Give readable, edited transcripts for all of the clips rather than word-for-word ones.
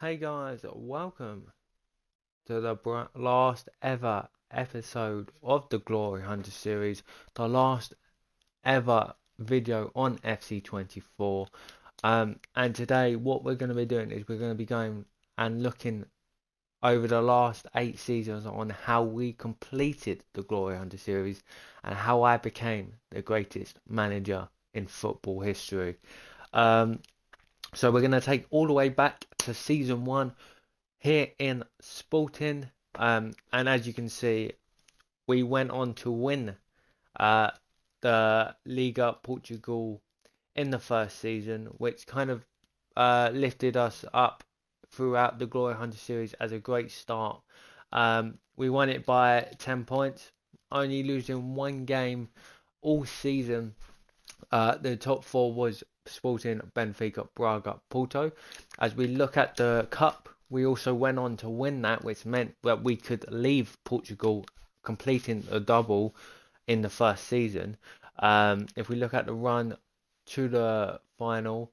Hey guys, welcome to the last ever episode of the Glory Hunter series, the last ever video on FC24. And today, what we're going to be doing is we're going to be going and looking over the last 8 seasons on how we completed the Glory Hunter series and how I became the greatest manager in football history. Um, so we're going to take all the way back to season 1 here in Sporting. And as you can see, we went on to win uh, the Liga Portugal in the first season, which kind of lifted us up throughout the Glory Hunter series as a great start. We won it by 10 points, only losing one game all season. The top four was Sporting, Benfica, Braga, Porto. As we look at the cup, we also went on to win that, which meant that we could leave Portugal completing a double in the first season. If we look at the run to the final,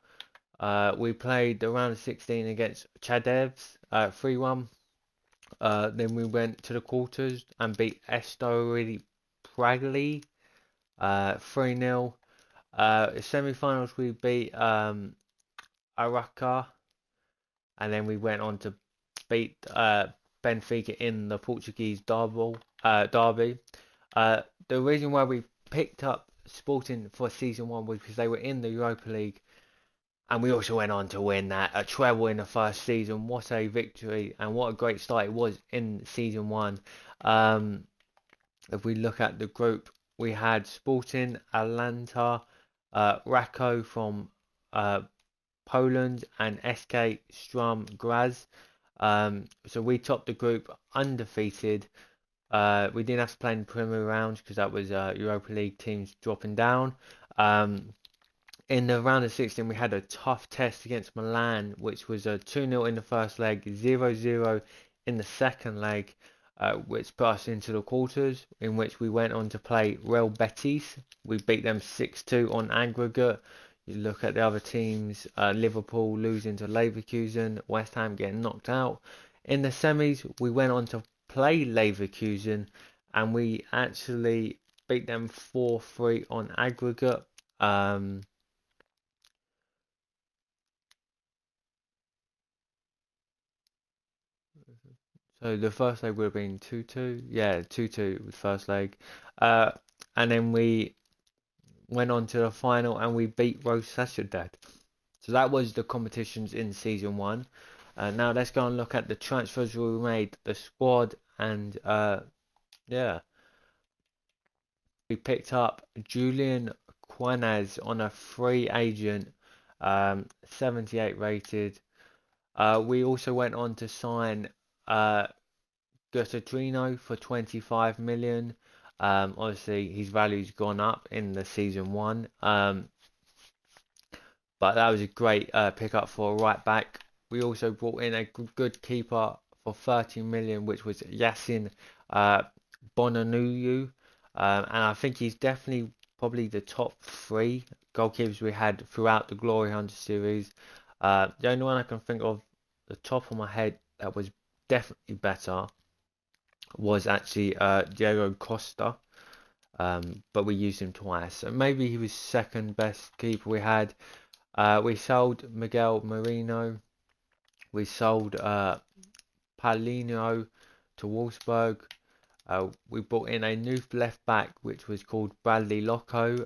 we played the round of 16 against Chadevs 3-1. Then we went to the quarters and beat Estoril Prague 3-0. Semi-finals we beat Araka, and then we went on to beat Benfica in the Portuguese derby. The reason why we picked up Sporting for season 1 was because they were in the Europa League, and we also went on to win that a treble in the first season. What a victory and what a great start it was in season 1. If we look at the group, we had Sporting, Atlanta, Rako from Poland, and SK Strum Graz. So we topped the group undefeated. We didn't have to play in the preliminary rounds because that was Europa League teams dropping down. In the round of 16, we had a tough test against Milan, which was a 2-0 in the first leg, 0-0 in the second leg, which put us into the quarters, in which we went on to play Real Betis. We beat them 6-2 on aggregate. You look at the other teams, Liverpool losing to Leverkusen, West Ham getting knocked out. In the semis, we went on to play Leverkusen, and we actually beat them 4-3 on aggregate. So the first leg would have been 2-2. Yeah, 2-2 with first leg. And then we went on to the final and we beat Real Sociedad. So that was the competitions in season 1. Now let's go and look at the transfers we made, the squad, and yeah. We picked up Julian Quinaz on a free agent, 78 rated. We also went on to sign Guttatrino for 25 million. Obviously, his value's gone up in the season 1. But that was a great pickup for a right back. We also brought in a good keeper for 30 million, which was Yasin Bonanuyu. And I think he's definitely probably the top 3 goalkeepers we had throughout the Glory Hunter series. The only one I can think of the top of my head that was definitely better was actually Diego Costa, but we used him twice, so maybe he was second best keeper we had. We sold Miguel Marino, we sold Paulino to Wolfsburg. We brought in a new left back which was called Bradley Loco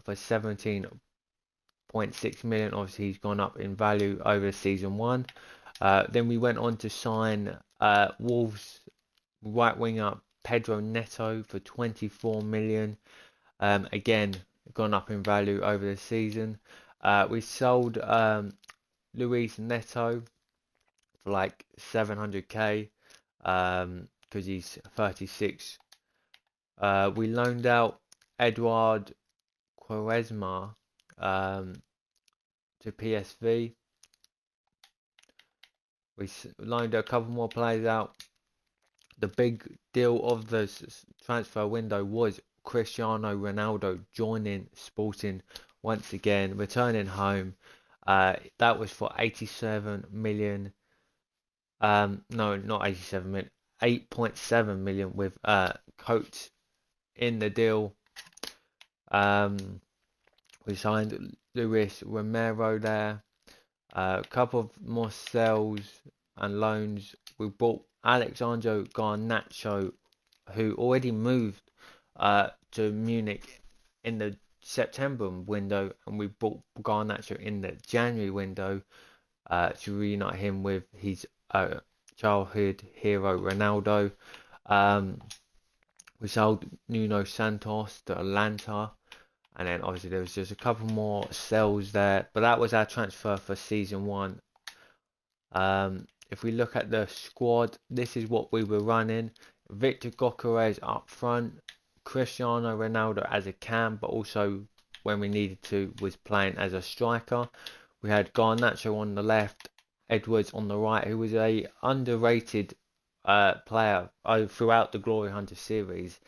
for 17.6 million. Obviously he's gone up in value over season 1. Then we went on to sign Wolves right winger Pedro Neto for 24 million. Again, gone up in value over the season. We sold Luis Neto for like 700k because he's 36. We loaned out Eduard Quaresma to PSV. We loaned a couple more players out. The big deal of the transfer window was Cristiano Ronaldo joining Sporting once again, returning home. That was for 87 million No, not 87 million, 8.7 million with Coates in the deal. We signed Luis Romero there. A couple of more sales and loans. We bought Alexandro Garnacho, who already moved to Munich in the September window, and we bought Garnacho in the January window to reunite him with his childhood hero Ronaldo. We sold Nuno Santos to Atlanta, and then obviously there was just a couple more sales there, but that was our transfer for season 1. If we look at the squad, this is what we were running. Victor Gyökeres up front, Cristiano Ronaldo as a cam, but also when we needed to was playing as a striker. We had Garnacho on the left, Edwards on the right, who was a underrated player throughout the Glory Hunter series.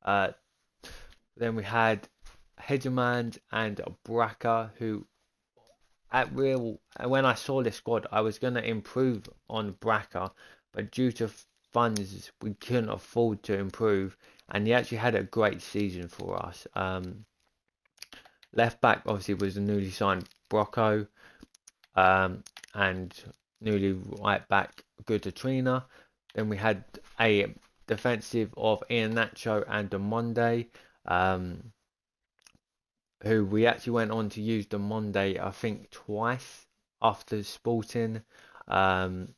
Then we had Hegemand and Braca, who when I saw this squad, I was going to improve on Braca, but due to funds, we couldn't afford to improve, and he actually had a great season for us. Left back obviously was the newly signed Brocco, and newly right back Gutatrina. Then we had a defensive of Iheanacho and Demonde, who we actually went on to use Demonde, I think, twice after Sporting, and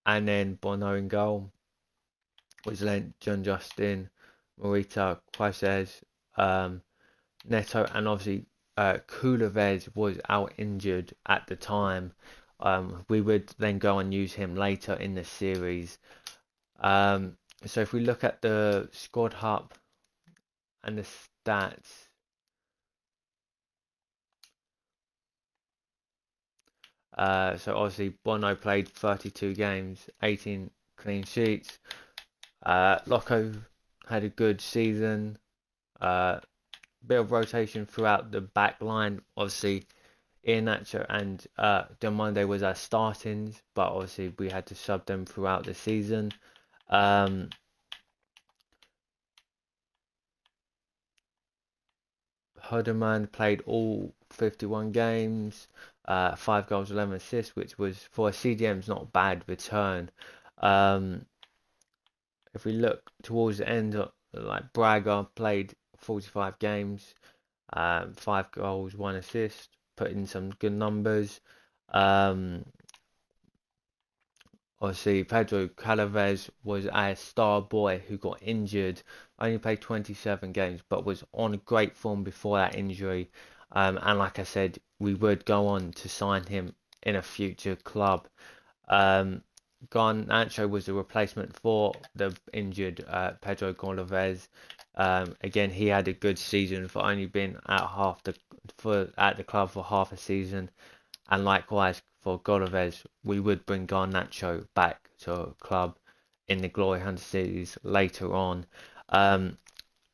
then Bono in goal was lent John Justin, Morita, Quases, Neto, and obviously Coulibaly was out injured at the time. We would then go and use him later in the series. So if we look at the squad hub and the stats, so obviously Bono played 32 games, 18 clean sheets. Loco had a good season. Bit of rotation throughout the back line. Obviously, Iheanacho and Demonde was our startings, but obviously we had to sub them throughout the season. Hodeman played all 51 games, 5 goals, 11 assists, which was for a CDM's not a bad return. If we look towards the end, like Braga played 45 games, 5 goals, 1 assist, put in some good numbers. Obviously, Pedro Calaves was a star boy who got injured, only played 27 games, but was on great form before that injury. And like I said, we would go on to sign him in a future club. Garnacho was the replacement for the injured Pedro Calaves. Again, he had a good season for only being at the club for half a season, and likewise for Golaves, we would bring Garnacho back to a club in the Glory Hunter series later on.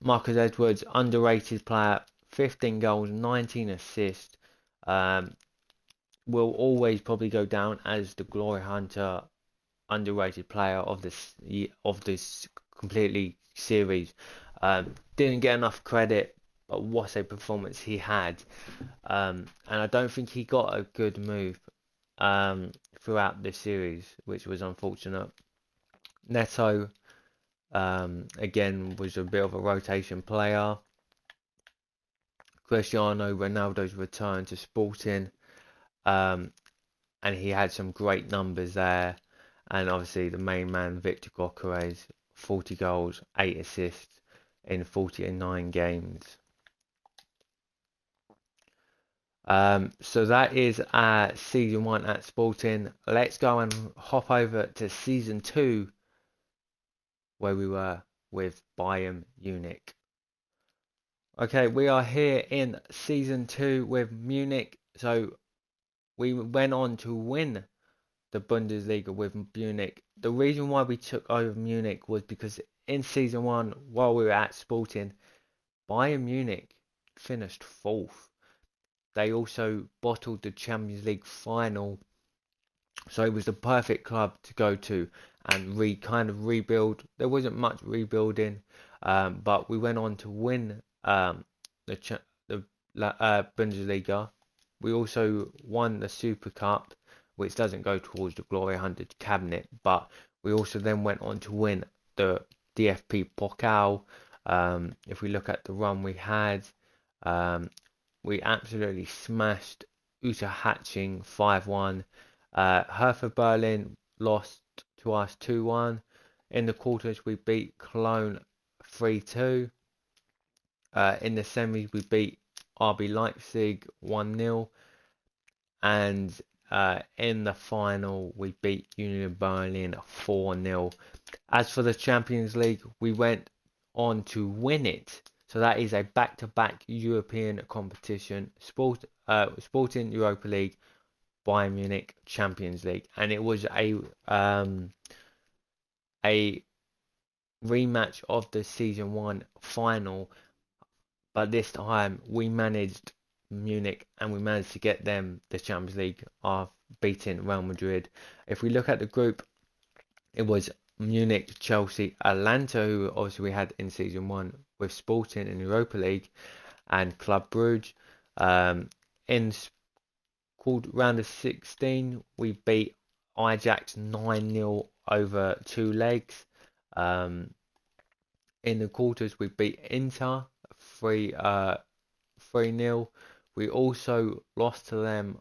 Marcus Edwards, underrated player, 15 goals, 19 assists. Will always probably go down as the Glory Hunter underrated player of this completely series. Didn't get enough credit, but what a performance he had. And I don't think he got a good move throughout this series, which was unfortunate. Neto, again, was a bit of a rotation player. Cristiano Ronaldo's return to Sporting, and he had some great numbers there. And obviously the main man, Victor Gyökeres, 40 goals, 8 assists in 49 games. So that is season 1 at Sporting. Let's go and hop over to season 2, where we were with Bayern Munich. Okay, we are here in season 2 with Munich. So we went on to win the Bundesliga with Munich. The reason why we took over Munich was because in season 1, while we were at Sporting, Bayern Munich finished 4th. They also bottled the Champions League final, So it was the perfect club to go to and kind of rebuild. There wasn't much rebuilding, but we went on to win the Bundesliga. We also won the Super Cup, which doesn't go towards the Glory 100 cabinet, but we also then went on to win the DFB Pokal. If we look at the run we had, we absolutely smashed Utah-Hatching 5-1. Hertha Berlin lost to us 2-1. In the quarters, we beat Cologne 3-2. In the semis, we beat RB Leipzig 1-0. And in the final, we beat Union Berlin 4-0. As for the Champions League, we went on to win it. So that is a back-to-back European competition. Sporting Europa League, Bayern Munich Champions League, and it was a rematch of the season 1 final, but this time we managed Munich and we managed to get them the Champions League after beating Real Madrid. If we look at the group, it was Munich, Chelsea, Atalanta, who obviously we had in season 1 with Sporting in Europa League, and Club Brugge. In called round of 16, we beat Ajax 9-0 over 2 legs. In the quarters, we beat Inter 3-0. We also lost to them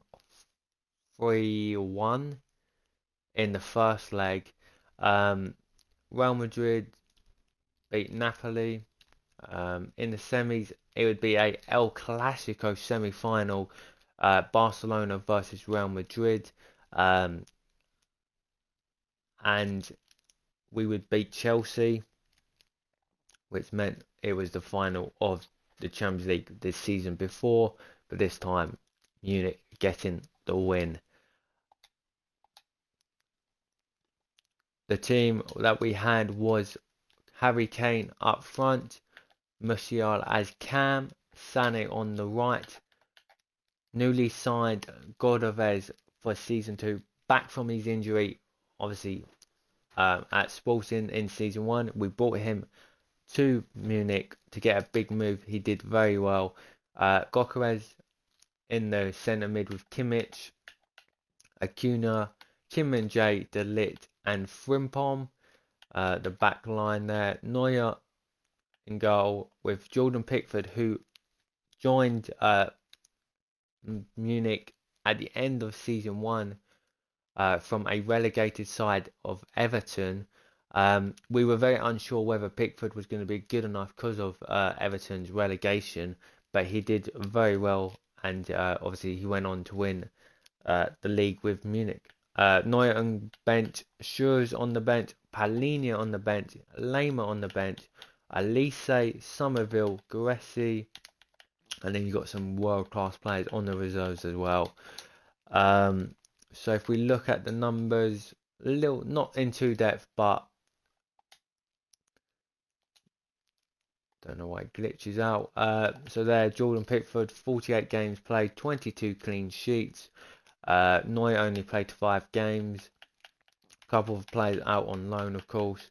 3-1 in the first leg. Real Madrid beat Napoli. In the semis, it would be a El Clasico semi-final. Barcelona versus Real Madrid, and we would beat Chelsea, which meant it was the final of the Champions League this season before, but this time Munich getting the win. The team that we had was Harry Kane up front, Musiala as Cam, Sané on the right, newly signed Godovez for season 2, back from his injury, obviously at Sporting in season 1. We brought him to Munich to get a big move. He did very well. Gokares in the centre mid with Kimmich, Acuna, Kim and J, De Ligt, and Frimpong. The back line there, Neuer in goal with Jordan Pickford, who joined Munich at the end of season 1 from a relegated side of Everton. We were very unsure whether Pickford was going to be good enough because of Everton's relegation, but he did very well, and obviously he went on to win the league with Munich. Neuer on bench, Schürrle on the bench, Palhinha on the bench, Lema on the bench, Elise, Somerville, Guressi, and then you got some world-class players on the reserves as well. So if we look at the numbers, a little not in too depth, but don't know why it glitches out. So there, Jordan Pickford, 48 games played, 22 clean sheets. Neuer only played 5 games. A couple of players out on loan, of course.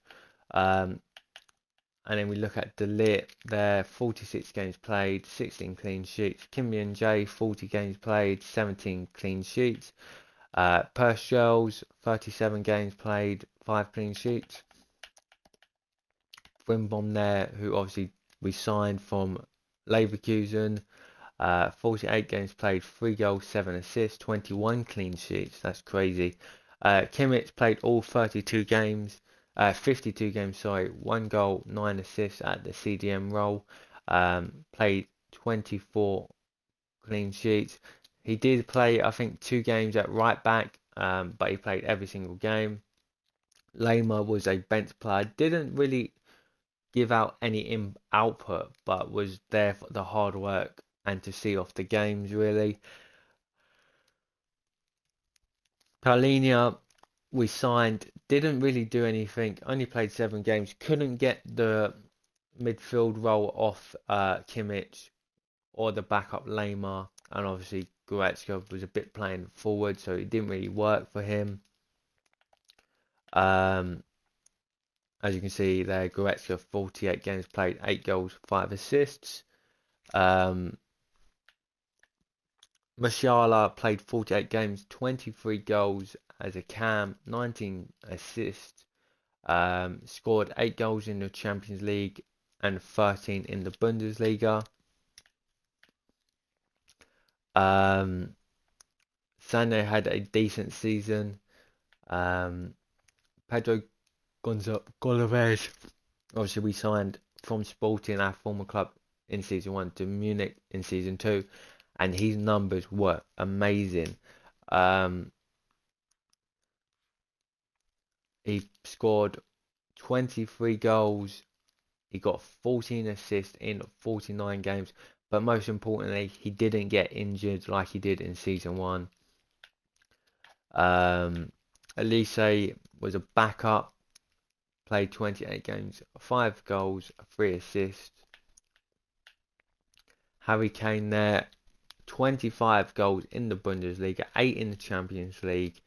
And then we look at De Ligt there, 46 games played, 16 clean sheets. Kim and J, 40 games played, 17 clean sheets. Purcell's 37 games played, 5 clean sheets. Frimpong there, who obviously we signed from Leverkusen, 48 games played, 3 goals, 7 assists, 21 clean sheets. That's crazy. Kimmich played all 32 games. 52 games, sorry, 1 goal, 9 assists at the CDM role. Played 24 clean sheets. He did play, I think, 2 games at right back, but he played every single game. Lema was a bench player, didn't really give out any output, but was there for the hard work and to see off the games, really. Palhinha, we signed, didn't really do anything, only played 7 games, couldn't get the midfield role off Kimmich or the backup Lema, and obviously Goretzka was a bit playing forward, so it didn't really work for him. As you can see there, Goretzka 48 games played, 8 goals, 5 assists. Musiala played 48 games, 23 goals as a cam, 19 assists. Scored 8 goals in the Champions League and 13 in the Bundesliga. Sané had a decent season. Pedro Gonçalves, obviously we signed from Sporting, our former club, in season 1 to Munich in season 2, and his numbers were amazing. He scored 23 goals. He got 14 assists in 49 games, but most importantly, he didn't get injured like he did in season 1. Elise was a backup, played 28 games, 5 goals, 3 assists. Harry Kane there, 25 goals in the Bundesliga, 8 in the Champions League,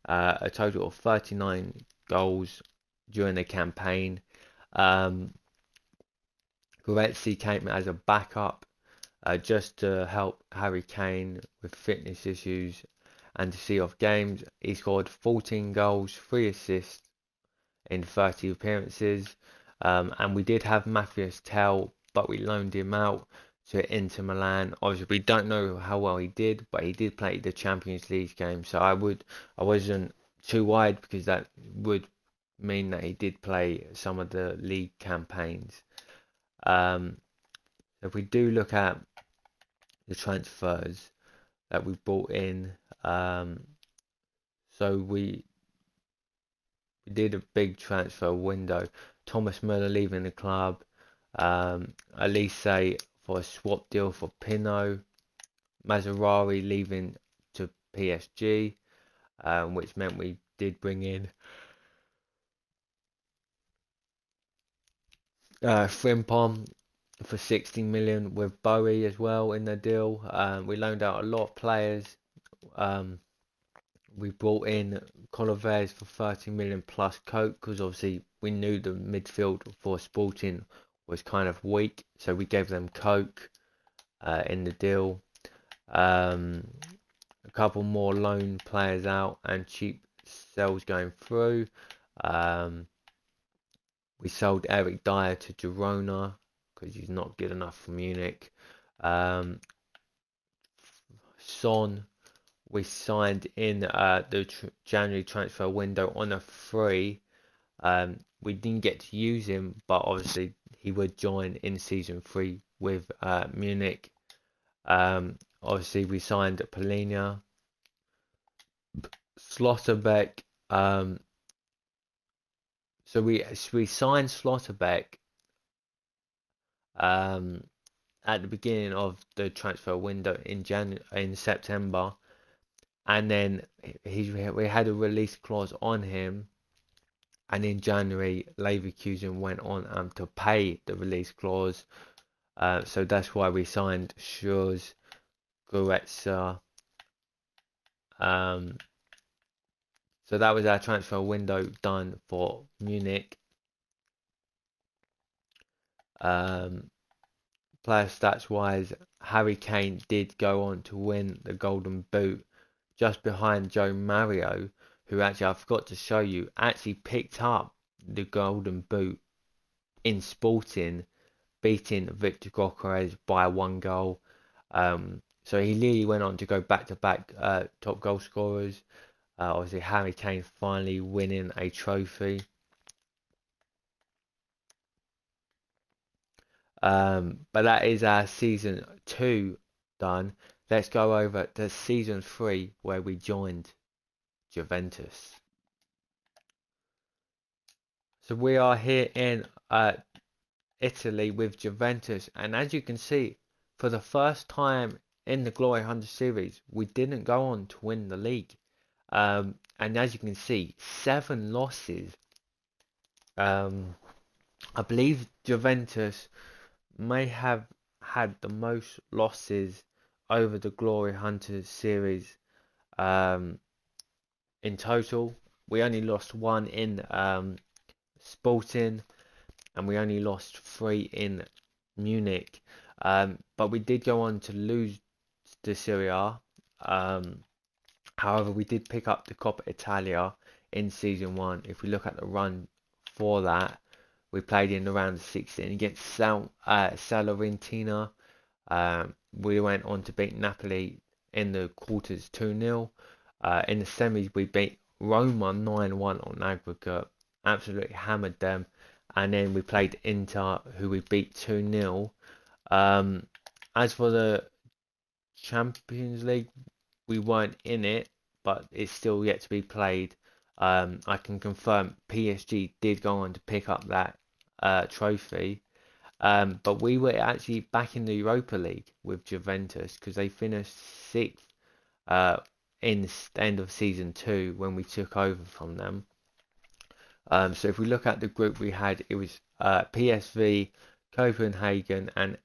a total of 39 goals during the campaign. Goretzka came as a backup just to help Harry Kane with fitness issues and to see off games. He scored 14 goals, 3 assists in 30 appearances. And we did have Matthias Tell, but we loaned him out to Inter Milan. Obviously, we don't know how well he did, but he did play the Champions League game, so I wasn't too worried because that would mean that he did play some of the league campaigns. If we do look at the transfers that we brought in, so we did a big transfer window. Thomas Müller leaving the club, Elise for a swap deal for Pino, Mazzarri leaving to PSG, which meant we did bring in Frimpong for 60 million with Bowie as well in the deal. We loaned out a lot of players. We brought in Coloves for 30 million plus Coke, because obviously we knew the midfield for Sporting was kind of weak, so we gave them Coke in the deal. A couple more loan players out and cheap sells going through. We sold Eric Dyer to Girona because he's not good enough for Munich. Son, we signed in the January transfer window on a free. We didn't get to use him, but obviously he would join in season 3 with Munich. Obviously we signed Polina, Slotterbeck. So we signed Slotterbeck at the beginning of the transfer window in September, and then we had a release clause on him, and in January Leverkusen went on to pay the release clause, so that's why we signed Schurz, Goretzka. So that was our transfer window done for Munich. Player stats wise, Harry Kane did go on to win the Golden Boot just behind Joe Mario, who actually, I forgot to show you, actually picked up the Golden Boot in Sporting, beating Victor Gyökeres by 1 goal. So he really went on to go back-to-back top goal scorers. Obviously, Harry Kane finally winning a trophy. But that is our season 2 done. Let's go over to season 3 where we joined Juventus. So we are here in Italy with Juventus, and as you can see, for the first time in the Glory Hunter series, we didn't go on to win the league. And as you can see, 7 losses. I believe Juventus may have had the most losses over the Glory Hunters series in total. we only lost 1 in Sporting, and we only lost 3 in Munich. But we did go on to lose the Serie A. However, we did pick up the Coppa Italia in season 1. If we look at the run for that, we played in the round of 16 against Salernitana. We went on to beat Napoli in the quarters 2-0. In the semis, we beat Roma 9-1 on aggregate. Absolutely hammered them. And then we played Inter, who we beat 2-0. As for the Champions League, we weren't in it, but it's still yet to be played. I can confirm PSG did go on to pick up that trophy. But we were actually back in the Europa League with Juventus because they finished 6th in the end of season 2 when we took over from them. So if we look at the group we had, it was PSV, Copenhagen, and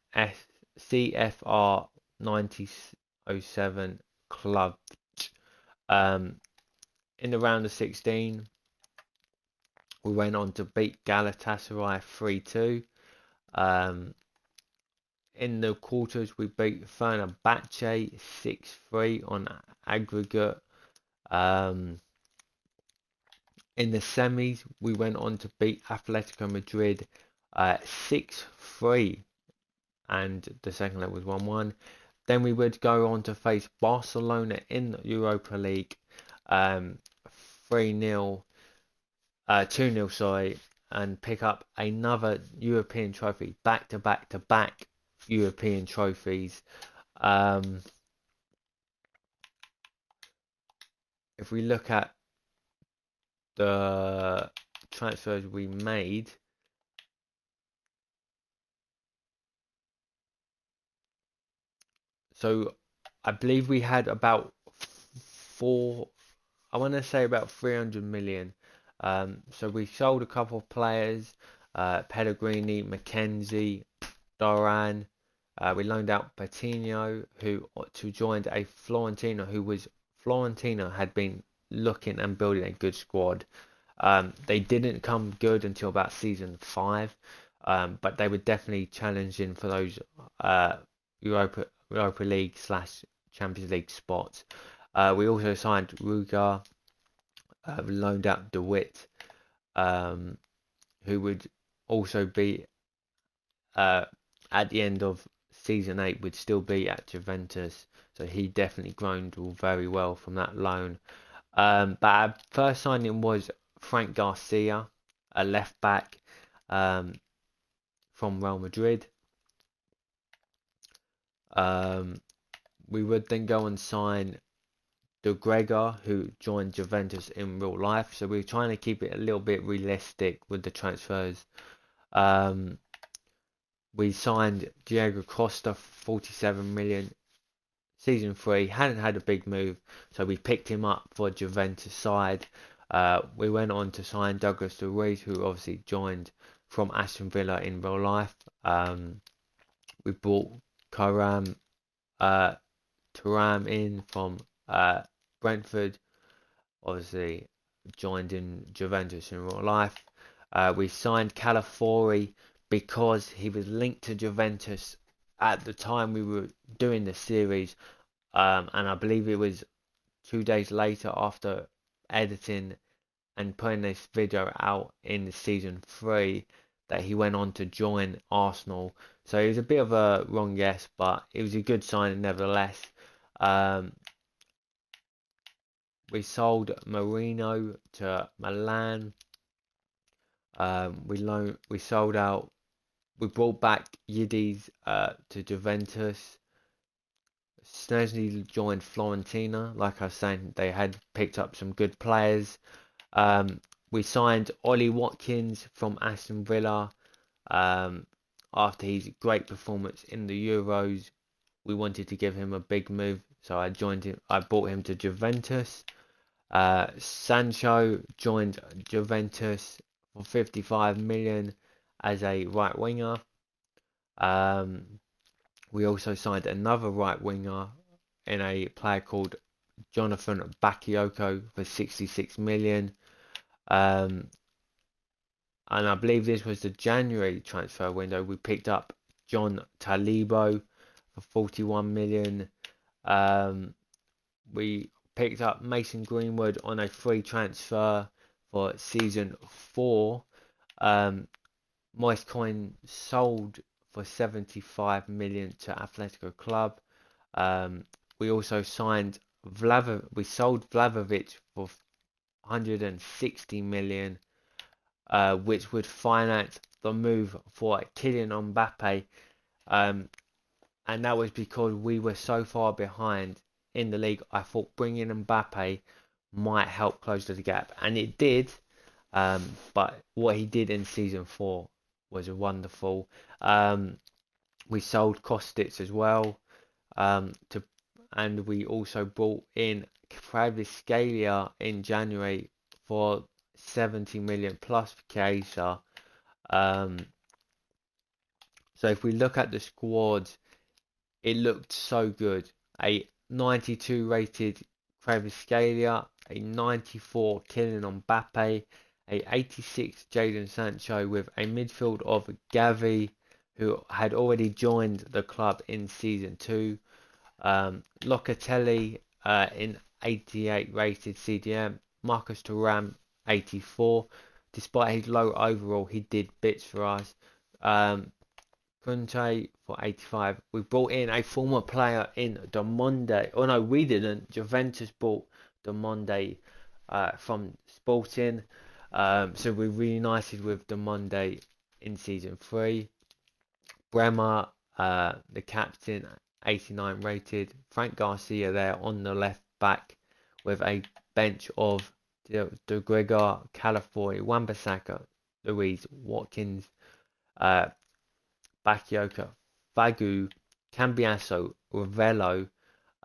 CFR 1907 Club. In the round of 16, we went on to beat Galatasaray 3-2. In the quarters, we beat Fenerbahce 6-3 on aggregate. In the semis, we went on to beat Atletico Madrid 6-3, and the second leg was 1-1. Then we would go on to face Barcelona in the Europa League 3-0, 2-0, sorry, and pick up another European trophy, back-to-back European trophies. If we look at the transfers we made, so I believe we had about I want to say about 300 million. So we sold a couple of players, Pellegrini, Mackenzie, Doran. We loaned out Patino, who joined a Fiorentina had been looking and building a good squad. They didn't come good until about season 5, but they were definitely challenging for those Europa League / Champions League spots. We also signed Ruger, loaned out DeWitt, who would also be at the end of season 8 would still be at Juventus, so he definitely grown very well from that loan. But our first signing was Frank Garcia, a left back from Real Madrid. We would then go and sign De Gregor, who joined Juventus in real life. So we're trying to keep it a little bit realistic with the transfers. We signed Diego Costa, 47 million. Season 3, hadn't had a big move, so we picked him up for Juventus side. We went on to sign Douglas Luiz, who obviously joined from Aston Villa in real life. We brought Turam in from Brentford, obviously joined in Juventus in real life. We signed Calafiori because he was linked to Juventus at the time we were doing the series, and I believe it was 2 days later after editing and putting this video out in season 3 that he went on to join Arsenal. So it was a bit of a wrong guess, but it was a good sign nevertheless. We sold Marino to Milan. We sold out. We brought back Yildiz to Juventus. Szczesny joined Fiorentina. Like I was saying, they had picked up some good players. We signed Ollie Watkins from Aston Villa. After his great performance in the Euros, we wanted to give him a big move, so I bought him to Juventus. Sancho joined Juventus for 55 million as a right winger. We also signed another right winger in a player called Jonathan Bakayoko for 66 million. And I believe this was the January transfer window. We picked up John Talibo for 41 million. We picked up Mason Greenwood on a free transfer for season 4. Moise Coin sold for 75 million to Atletico Club. We also signed we sold Vlahovic for 160 million, which would finance the move for Kylian Mbappe. And that was because we were so far behind in the league. I thought bringing Mbappe might help close the gap, and it did. But what he did in season 4 was wonderful. We sold Kostic as well, and we also brought in Kvaratskhelia in January for 70 million plus Chiesa. So if we look at the squads, it looked so good. A 92 rated Kvaratskhelia, a 94 Kylian Mbappe, a 86 Jadon Sancho with a midfield of Gavi, who had already joined the club in season 2. Locatelli in 88 rated CDM, Marcus Thuram 84. Despite his low overall, he did bits for us. Conte for 85. We brought in a former player in the Monday. Oh no, we didn't. Juventus bought the Monday from Sporting. So we reunited with the Monday in season 3. Bremer, the captain, 89 rated. Frank Garcia there on the left back with a bench of De Gregor, Calafiori, Wan-Bissaka, Louise, Watkins, Bakayoko, Fagu, Cambiaso, Ravello,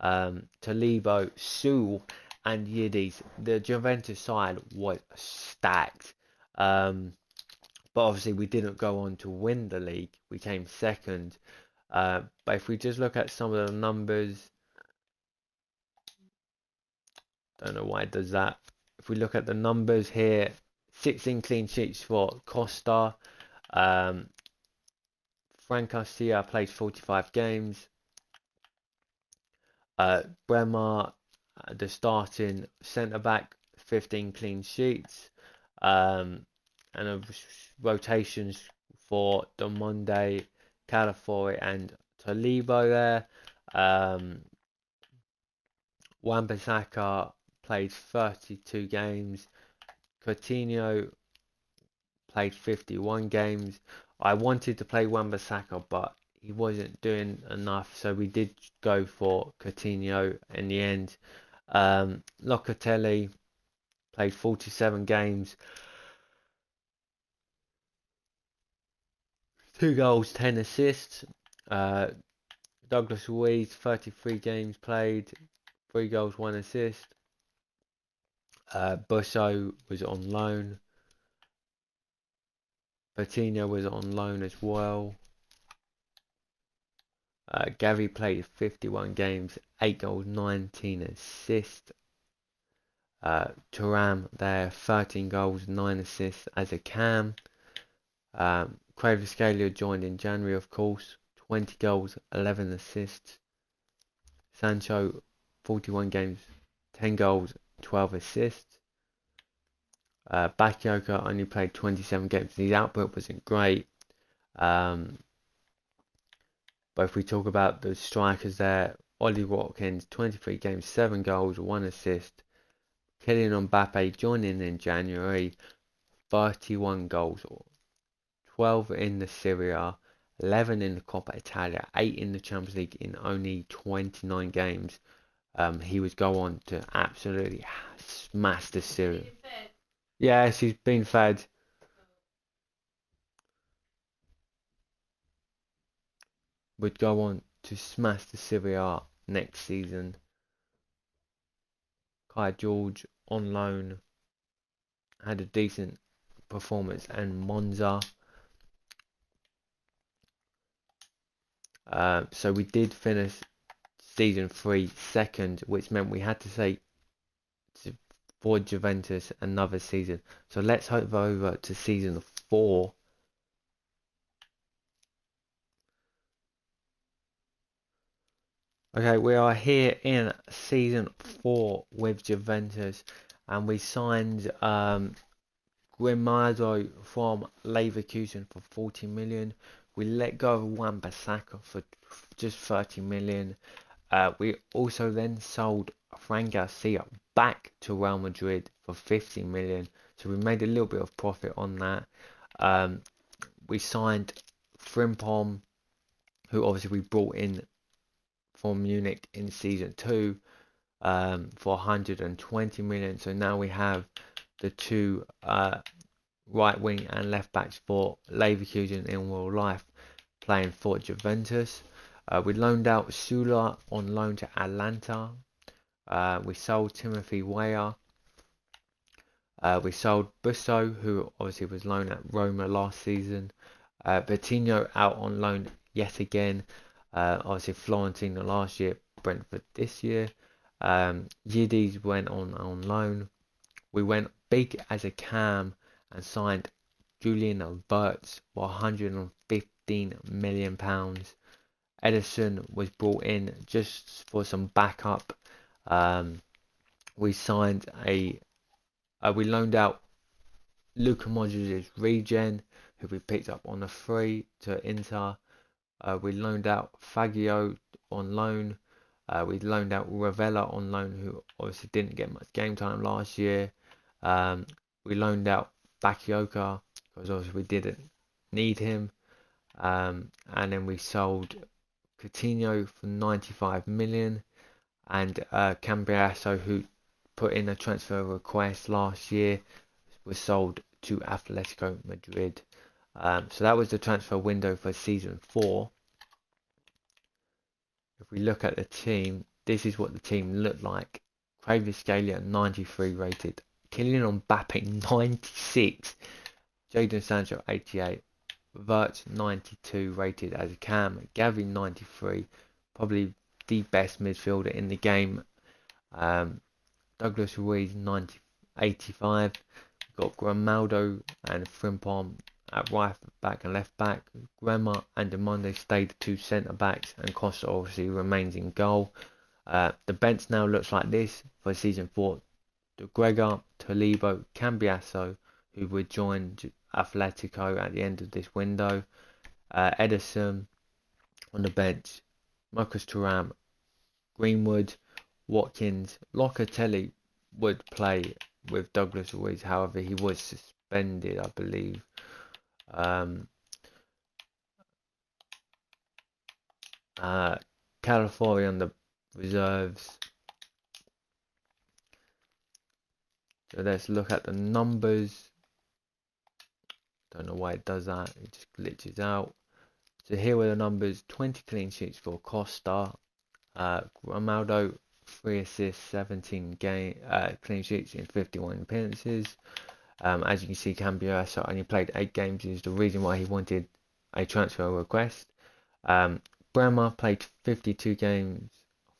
Talibo, Sewell, and Yildiz. The Juventus side was stacked. But obviously we didn't go on to win the league. We came second. But if we just look at some of the numbers, don't know why it does that. If we look at the numbers here, 16 clean sheets for Costa. Frank Garcia played 45 games. Bremer, the starting centre-back, 15 clean sheets. And rotations for the Monday, Calafiori and Talibo there. Wan-Bissaka played 32 games. Coutinho played 51 games. I wanted to play Wan-Bissaka, but he wasn't doing enough, so we did go for Coutinho in the end. Locatelli played 47 games. 2 goals, 10 assists. Douglas Luiz, 33 games played, 3 goals, 1 assist. Busso was on loan. Coutinho was on loan as well. Gavi played 51 games, 8 goals, 19 assists. Thuram there, 13 goals, 9 assists as a cam. Kvaratskhelia joined in January, of course, 20 goals, 11 assists. Sancho, 41 games, 10 goals, 12 assists. Bakayoko only played 27 games. His output wasn't great. But if we talk about the strikers there, Ollie Watkins, 23 games, 7 goals, 1 assist. Kylian Mbappe joining in January, 31 goals, 12 in the Serie A, 11 in the Coppa Italia, 8 in the Champions League in only 29 games. He would go on to absolutely smash the Serie. Yes, he's been fed. Would go on to smash the Serie A next season. Kai George on loan had a decent performance, and Monza. So we did finish season 3 second, which meant we had to for Juventus another season. So let's hop over to season 4. Okay, we are here in season 4 with Juventus, and we signed Grimaldo from Leverkusen for 40 million. We let go of Wan-Bissaka for just 30 million. We also then sold Fran Garcia back to Real Madrid for 50 million. So we made a little bit of profit on that. We signed Frimpong, who obviously we brought in from Munich in season 2 for 120 million. So now we have the two right wing and left backs for Leverkusen in real life playing for Juventus. We loaned out Sula on loan to Atlanta. We sold Timothy Weah. We sold Busso, who obviously was loaned at Roma last season. Coutinho out on loan yet again. Obviously Florentino last year, Brentford this year. Yildiz went on loan. We went big as a cam and signed Julian Wirtz for £115 million. Edison was brought in just for some backup. We signed we loaned out Luka Modric's regen, who we picked up on a free to Inter. We loaned out Fagio on loan. We loaned out Ravella on loan, who obviously didn't get much game time last year. We loaned out Bakayoko because obviously we didn't need him. And then we sold Coutinho for 95 million, and Cambiasso, who put in a transfer request last year, was sold to Atletico Madrid. So that was the transfer window for season 4. If we look at the team, this is what the team looked like. Kvaratskhelia 93 rated, Kylian Mbappe 96, Jadon Sancho 88, Wirtz 92 rated as a cam, Gavi 93, probably the best midfielder in the game. Douglas Luiz 85. We've got Grimaldo and Frimpong at right back and left back. Grema and Demonde stayed the two centre backs, and Costa obviously remains in goal. The bench now looks like this for season 4. De Gregor, Tolibo, Cambiasso, who would join Atletico at the end of this window. Edison on the bench. Marcus Thuram, Greenwood, Watkins. Locatelli would play with Douglas Luiz, however he was suspended, I believe. Calafiori on the reserves. So let's look at the numbers. Don't know why it does that, it just glitches out. So here were the numbers: 20 clean sheets for Costa, Ronaldo 3 assists, 17 clean sheets in 51 appearances. As you can see, Cambiasso only played 8 games, is the reason why he wanted a transfer request. Bremer played 52 games,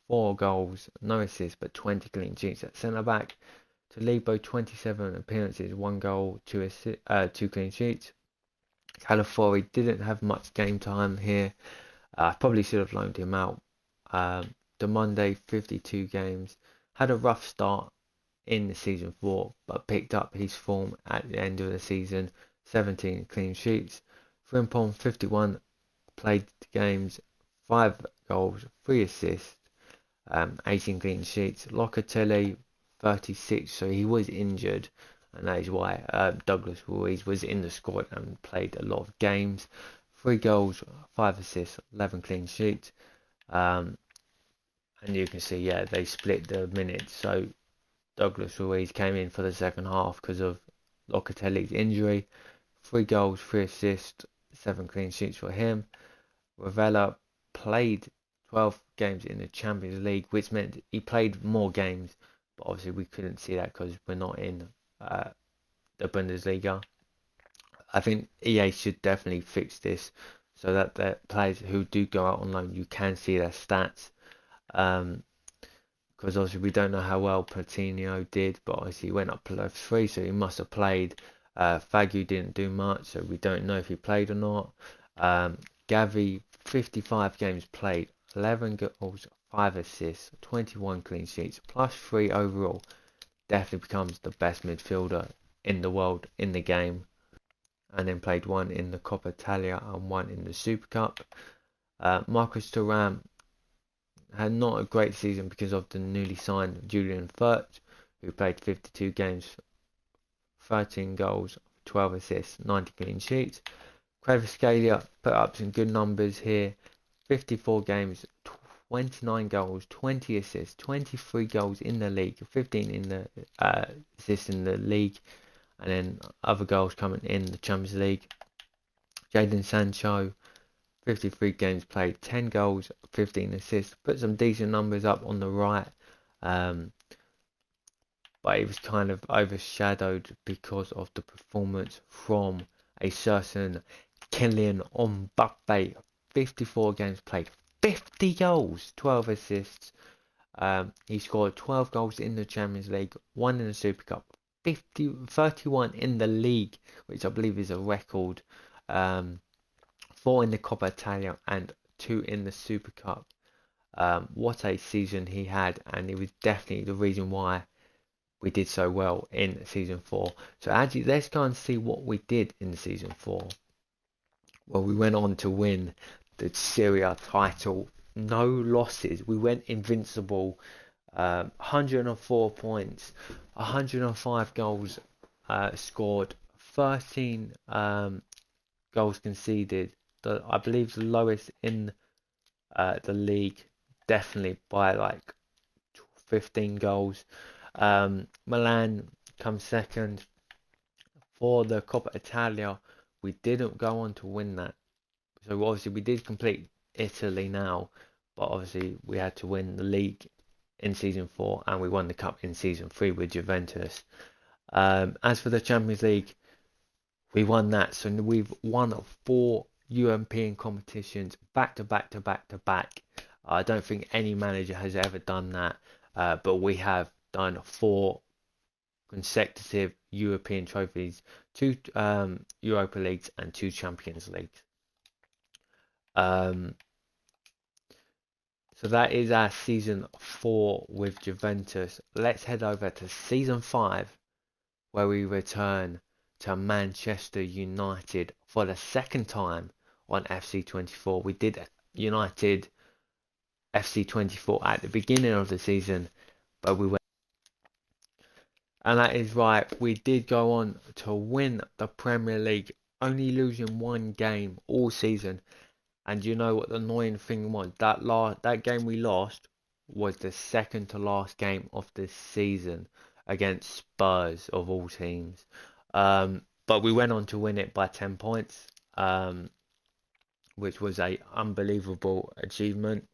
4 goals, no assists, but 20 clean sheets at centre back. Tolibo 27 appearances, 1 goal, 2 clean sheets. Calafiori didn't have much game time here. Probably should have loaned him out. Demonde 52 games, had a rough start in the season 4, but picked up his form at the end of the season. 17 clean sheets. Frimpong 51 played games, 5 goals, 3 assists, 18 clean sheets. Locatelli 36, so he was injured, and that is why Douglas Luiz was in the squad and played a lot of games. 3 goals, 5 assists, 11 clean sheets. And you can see, yeah, they split the minutes. So Douglas Luiz came in for the second half because of Locatelli's injury. 3 goals, 3 assists, 7 clean sheets for him. Ravella played 12 games in the Champions League, which meant he played more games, but obviously we couldn't see that because we're not in the Bundesliga. I think EA should definitely fix this so that the players who do go out on loan, you can see their stats. Because because obviously we don't know how well Coutinho did, but obviously he went up below 3, so he must have played. Fagu didn't do much, so we don't know if he played or not. Gavi, 55 games played, 11 goals, 5 assists, 21 clean sheets, +3 overall. Definitely becomes the best midfielder in the world in the game. And then played 1 in the Coppa Italia and 1 in the Super Cup. Marcus Thuram had not a great season because of the newly signed Julian Furt, who played 52 games, 13 goals, 12 assists, 90 clean sheets. Kvaratskhelia put up some good numbers here, 54 games, 29 goals, 20 assists, 23 goals in the league, 15 in the assists in the league, and then other goals coming in the Champions League. Jadon Sancho, 53 games played, 10 goals, 15 assists, put some decent numbers up on the right, but it was kind of overshadowed because of the performance from a certain Kylian Mbappe. 54 games played, 50 goals, 12 assists. He scored 12 goals in the Champions League, 1 in the Super Cup, 31 in the league, which I believe is a record. 4 in the Coppa Italia and 2 in the Super Cup. What a season he had, and it was definitely the reason why we did so well in season 4. So actually, let's go and see what we did in season 4. Well, we went on to win the Serie A title, no losses. We went invincible, 104 points, 105 goals scored, 13 goals conceded. I believe the lowest in the league, definitely by like 15 goals. Milan comes second. For the Coppa Italia, we didn't go on to win that. So obviously we did complete Italy now, but obviously we had to win the league in season 4, and we won the cup in season 3 with Juventus. As for the Champions League, we won that. So we've won 4 European competitions back to back to back to back. I don't think any manager has ever done that, but we have done 4 consecutive European trophies, 2 Europa Leagues and 2 Champions Leagues. So that is our season 4 with Juventus. Let's head over to season 5, where we return to Manchester United for the second time on Fc24. We did United Fc24 at the beginning of the season, but we went, and that is right, we did go on to win the Premier League, only losing 1 game all season. And you know what the annoying thing was? That game we lost was the second to last game of this season against Spurs of all teams. But we went on to win it by 10 points, which was a unbelievable achievement.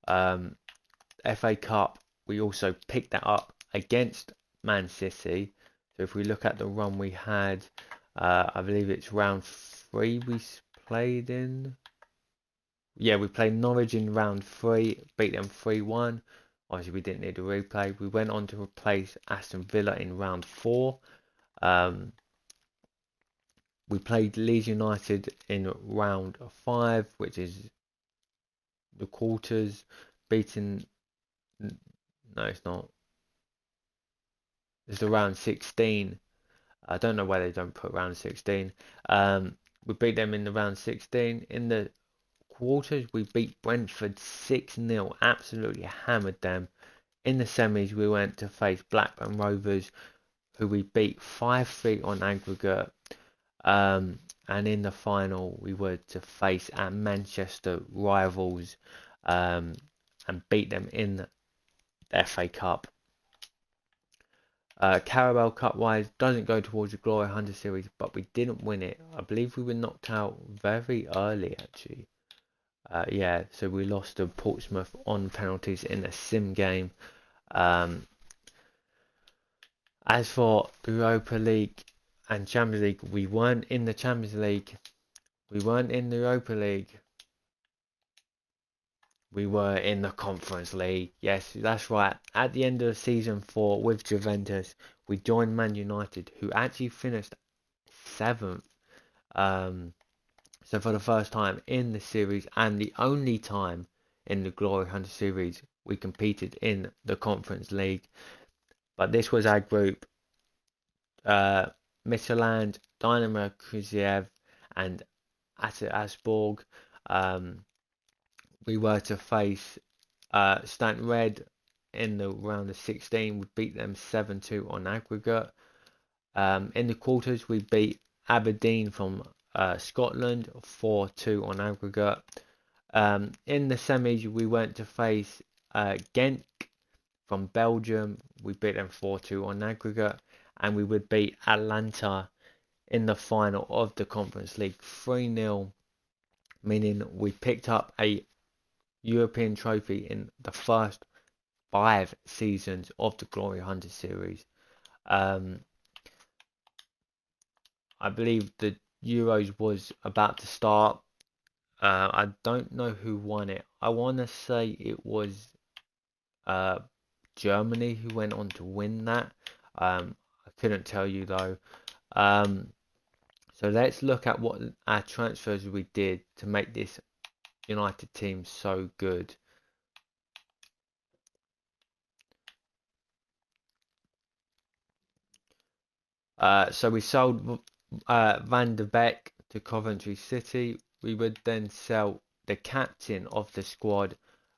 FA Cup, we also picked that up against Man City. So if we look at the run we had, I believe it's round 3 we played in. Yeah, we played Norwich in round 3, beat them 3-1. Obviously, we didn't need a replay. We went on to replace Aston Villa in round 4. We played Leeds United in round 5, which is the quarters. Beating... No, it's not. It's the round 16. I don't know why they don't put round 16. We beat them in the round 16. In the quarters, we beat Brentford 6-0, absolutely hammered them. In the semis, we went to face Blackburn Rovers, who we beat 5-3 on aggregate. And in the final, we were to face our Manchester rivals and beat them in the FA Cup. Carabao Cup wise, doesn't go towards the Glory Hunter series, but we didn't win it. I believe we were knocked out very early, actually. Yeah, so we lost to Portsmouth on penalties in a sim game. As for Europa League and Champions League, we weren't in the Champions League. We weren't in the Europa League. we were in the Conference League. Yes, that's right. At the end of season 4 with Juventus, we joined Man United, who actually finished 7th. So for the first time in the series and the only time in the Glory Hunter series, we competed in the Conference League. But this was our group. Midtjylland, Dynamo Kyiv, and Asborg. We were to face Stanton Red in the round of 16. We beat them 7-2 on aggregate. In the quarters, we beat Aberdeen from Scotland 4-2 on aggregate. In the semis, we went to face Genk from Belgium. We beat them 4-2 on aggregate. And we would beat Atlanta in the final of the Conference League 3-0, meaning we picked up a European trophy in the first 5 seasons of the Glory Hunter series. I believe the Euros was about to start. I don't know who won it. I want to say it was Germany who went on to win that. I couldn't tell you though. So let's look at what our transfers we did to make this United team so good. So we sold Van der Beek to Coventry City. We would then sell the captain of the squad,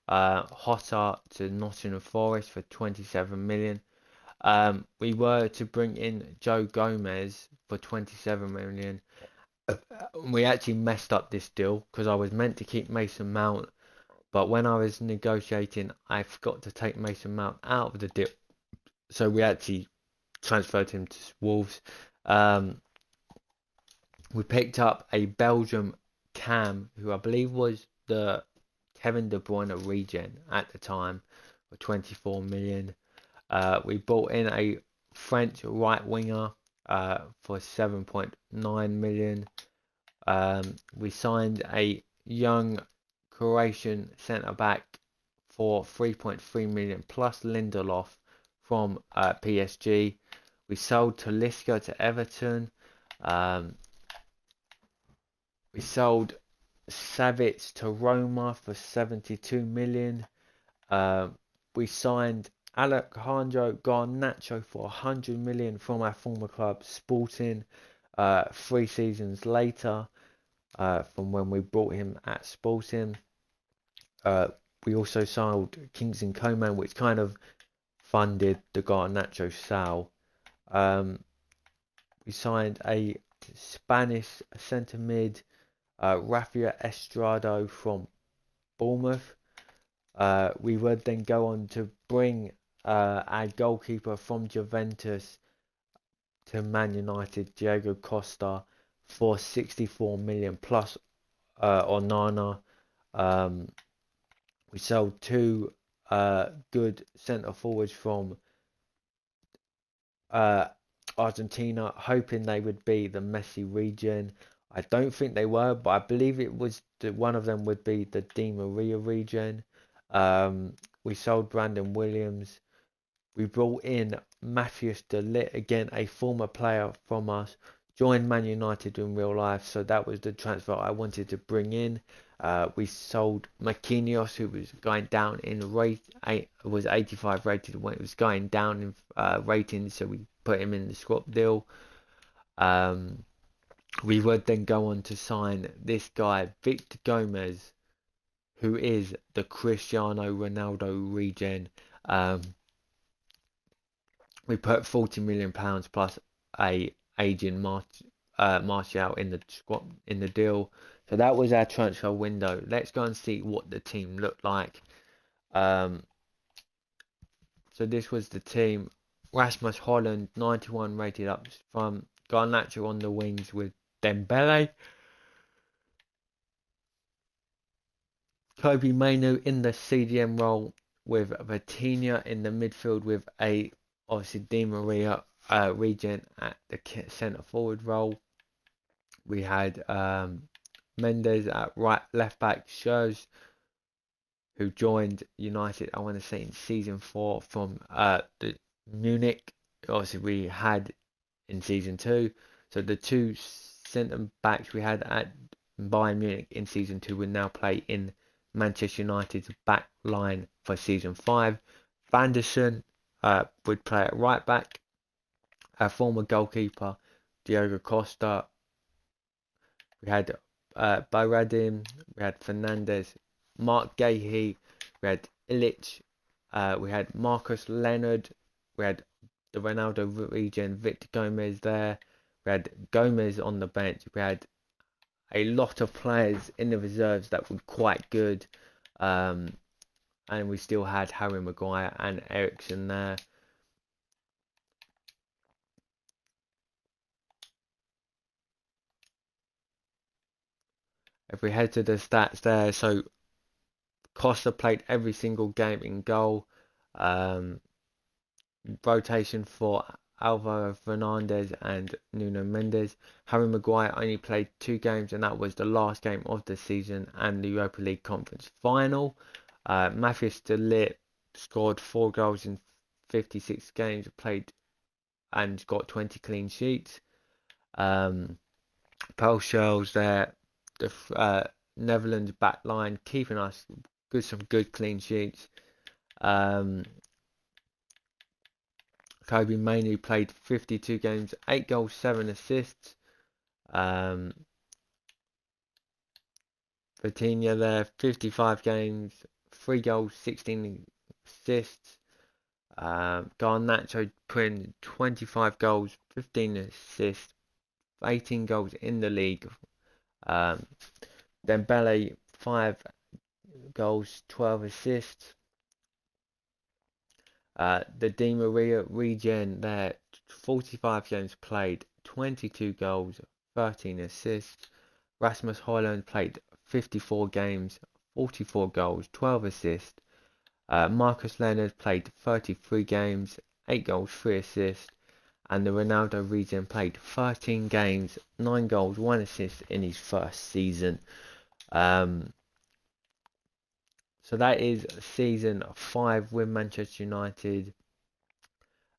Hotter, to Nottingham Forest for 27 million. We were to bring in Joe Gomez for 27 million. We actually messed up this deal because I was meant to keep Mason Mount, but when I was negotiating, I forgot to take Mason Mount out of the deal. So we actually transferred him to Wolves. We picked up a Belgium cam who I believe was the Kevin De Bruyne regen at the time for 24 million. We brought in a French right winger for 7.9 million. We signed a young Croatian centre back for 3.3 million plus Lindelof from PSG. We sold Talisca to Everton. We sold Savic to Roma for 72 million. We signed Alejandro Garnacho for 100 million from our former club Sporting 3 seasons later from when we brought him at Sporting. We also sold Kingston Coman, which kind of funded the Garnacho sale. We signed a Spanish centre mid, Rafael Estrado from Bournemouth. We would then go on to bring our goalkeeper from Juventus to Man United, Diego Costa, for 64 million plus Onana. We sold 2 good centre forwards from Argentina, hoping they would be the Messi region. I don't think they were, but I believe it was one of them would be the Di Maria region. We sold Brandon Williams. We brought in Matthias de Ligt, again a former player from us, joined Man United in real life, so that was the transfer I wanted to bring in. We sold Marquinhos, who was going down in rate, was 85 rated when it was going down in rating, so we put him in the swap deal. We would then go on to sign this guy, Victor Gomez, who is the Cristiano Ronaldo regen. We put £40 million plus a aging Martial in the deal. So that was our transfer window. Let's go and see what the team looked like. So this was the team. Rasmus Holland, 91 rated up from Garnacho on the wings with Dembele. Kobe Mainu in the CDM role with Vitinha in the midfield with a obviously Di Maria regen at the centre forward role. We had Mendes at left back, Schurz who joined United, I want to say in season 4 from the Munich. Obviously, we had in season 2. So the two centre backs we had at Bayern Munich in season 2 will now play in Manchester United's back line for season 5. Vanderson would play at right back. Our former goalkeeper Diogo Costa. We had Baradim, we had Fernandes, Mark Gahey, we had Illich, we had Marcus Leonard, we had the Ronaldo regen, Victor Gomez there, we had Gomez on the bench, we had a lot of players in the reserves that were quite good, and we still had Harry Maguire and Ericsson there. If we head to the stats there, so Costa played every single game in goal. Rotation for Alvaro Fernandez and Nuno Mendes. Harry Maguire only played 2 games, and that was the last game of the season and the Europa League Conference Final. Matthias de Ligt scored 4 goals in 56 games played and got 20 clean sheets. Paul Scholes there, the Netherlands back line, keeping us some good clean sheets. Kobe Mainoo played 52 games, 8 goals, 7 assists. Vitinha there, 55 games, 3 goals, 16 assists. Garnacho put in 25 goals, 15 assists, 18 goals in the league. Dembele, 5 goals, 12 assists. The Di Maria regen there, 45 games played, 22 goals, 13 assists. Rasmus Højlund played 54 games, 44 goals, 12 assists. Marcus Leonard played 33 games, 8 goals, 3 assists. And the Ronaldo regen played 13 games, 9 goals, 1 assist in his first season. So that is season 5 with Manchester United.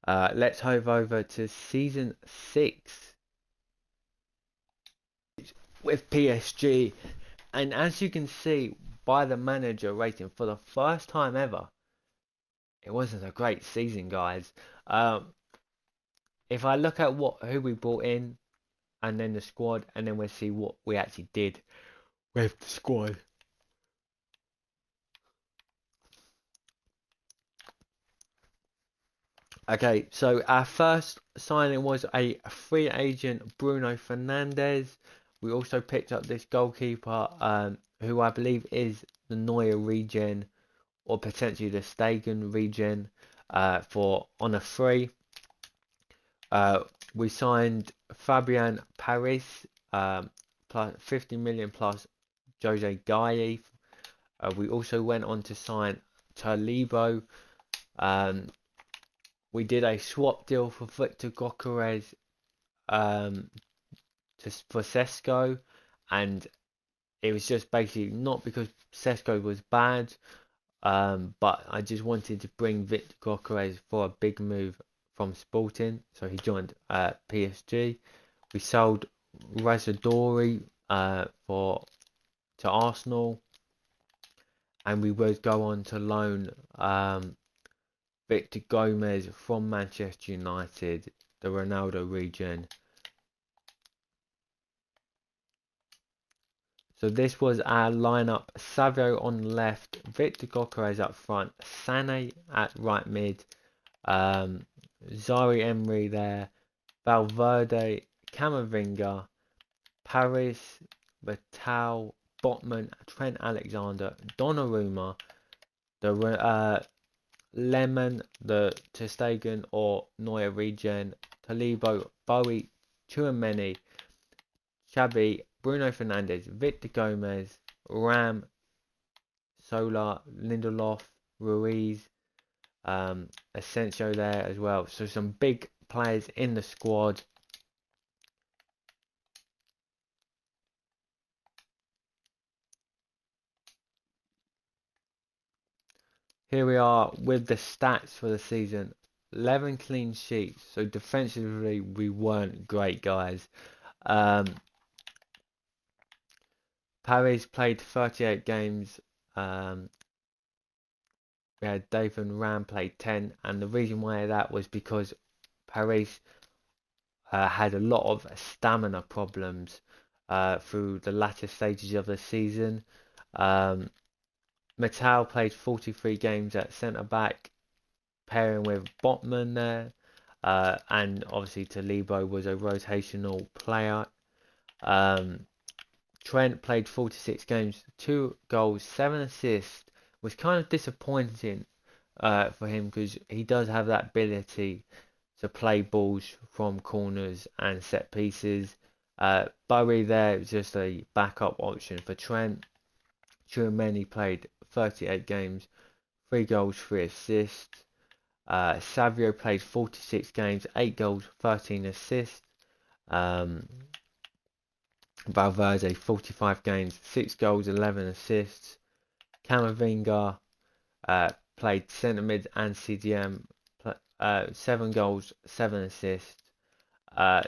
Let's move over to season 6 with PSG. And as you can see by the manager rating, for the first time ever, it wasn't a great season, guys. If I look at who we brought in, and then the squad, and then we'll see what we actually did with the squad. Okay, so our first signing was a free agent, Bruno Fernandes. We also picked up this goalkeeper, who I believe is the Neuer regen, or potentially the Stegen regen, on a free. We signed Fabian Paris, plus 50 million plus Jose Gaye. We also went on to sign Talibo. We did a swap deal for Victor Gyökeres for Sesko, and it was just basically not because Sesko was bad, but I just wanted to bring Victor Gyökeres for a big move from Sporting, so he joined PSG. We sold Razadori to Arsenal, and we would go on to loan Victor Gomez from Manchester United, the Ronaldo regen. So this was our lineup: Savio on the left, Victor Gyökeres up front, Sané at right mid, Zari Emery there, Valverde, Camavinga, Paris, Vital, Botman, Trent Alexander, Donnarumma, the Lemon, the ter Stegen or Neuer regen, Talibo, Bowie, Tchouaméni, Xavi, Bruno Fernandes, Victor Gomez, Ram, Solar, Lindelof, Ruiz, Asensio there as well. So some big players in the squad. here we are with the stats for the season. 11 clean sheets. So defensively, we weren't great, guys. Paris played 38 games. We had Dave and Ram played 10, and the reason why that was because Paris had a lot of stamina problems through the latter stages of the season. Mattel played 43 games at centre back, pairing with Botman there, and obviously Talibo was a rotational player. Trent played 46 games, 2 goals, 7 assists. Was kind of disappointing for him because he does have that ability to play balls from corners and set pieces. Bowie there was just a backup option for Trent. Tchouameni played 38 games, 3 goals, 3 assists. Savio played 46 games, 8 goals, 13 assists. Valverde 45 games, 6 goals, 11 assists. Camavinga played centre mid and CDM, 7 goals, 7 assists.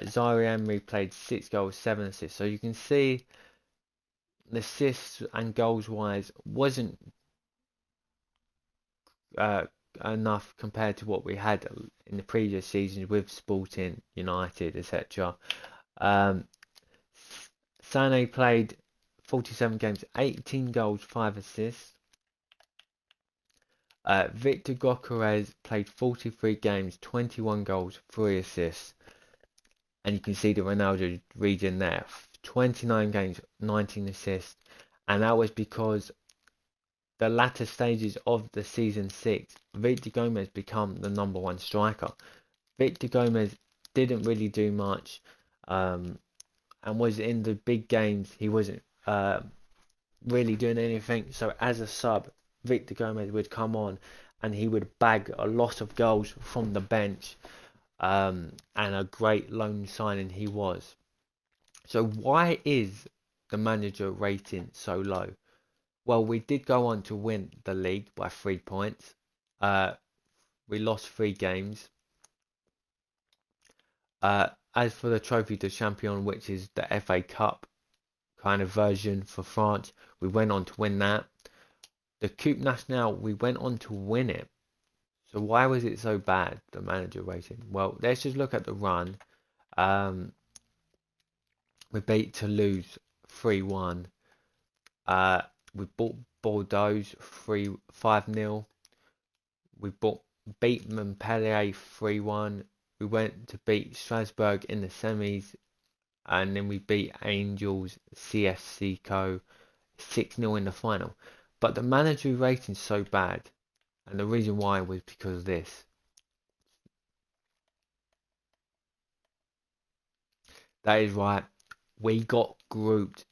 Zaire Emery played 6 goals, 7 assists. So you can see the assists and goals wise wasn't enough compared to what we had in the previous seasons with Sporting, United, etc. Sané played 47 games, 18 goals, 5 assists. Victor Gyökeres played 43 games, 21 goals, 3 assists. And you can see the Ronaldo region there. 29 games, 19 assists. And that was because the latter stages of the season 6, Victor Gomez became the number 1 striker. Victor Gomez didn't really do much. And was in the big games, he wasn't really doing anything. So as a sub, Victor Gomez would come on and he would bag a lot of goals from the bench, and a great loan signing he was. So why is the manager rating so low? Well, we did go on to win the league by 3 points. We lost 3 games. As for the Trophy de Champion, which is the FA Cup kind of version for France, we went on to win that. The Coupe Nationale, we went on to win it. So why was it so bad, the manager rating? Well, let's just look at the run. We beat Toulouse 3-1. We beat Bordeaux 5-0. We beat Montpellier 3-1. We went to beat Strasbourg in the semis, and then we beat Angels CFC Co 6-0 in the final. But the manager rating's so bad, and the reason why was because of this. That is right. We got grouped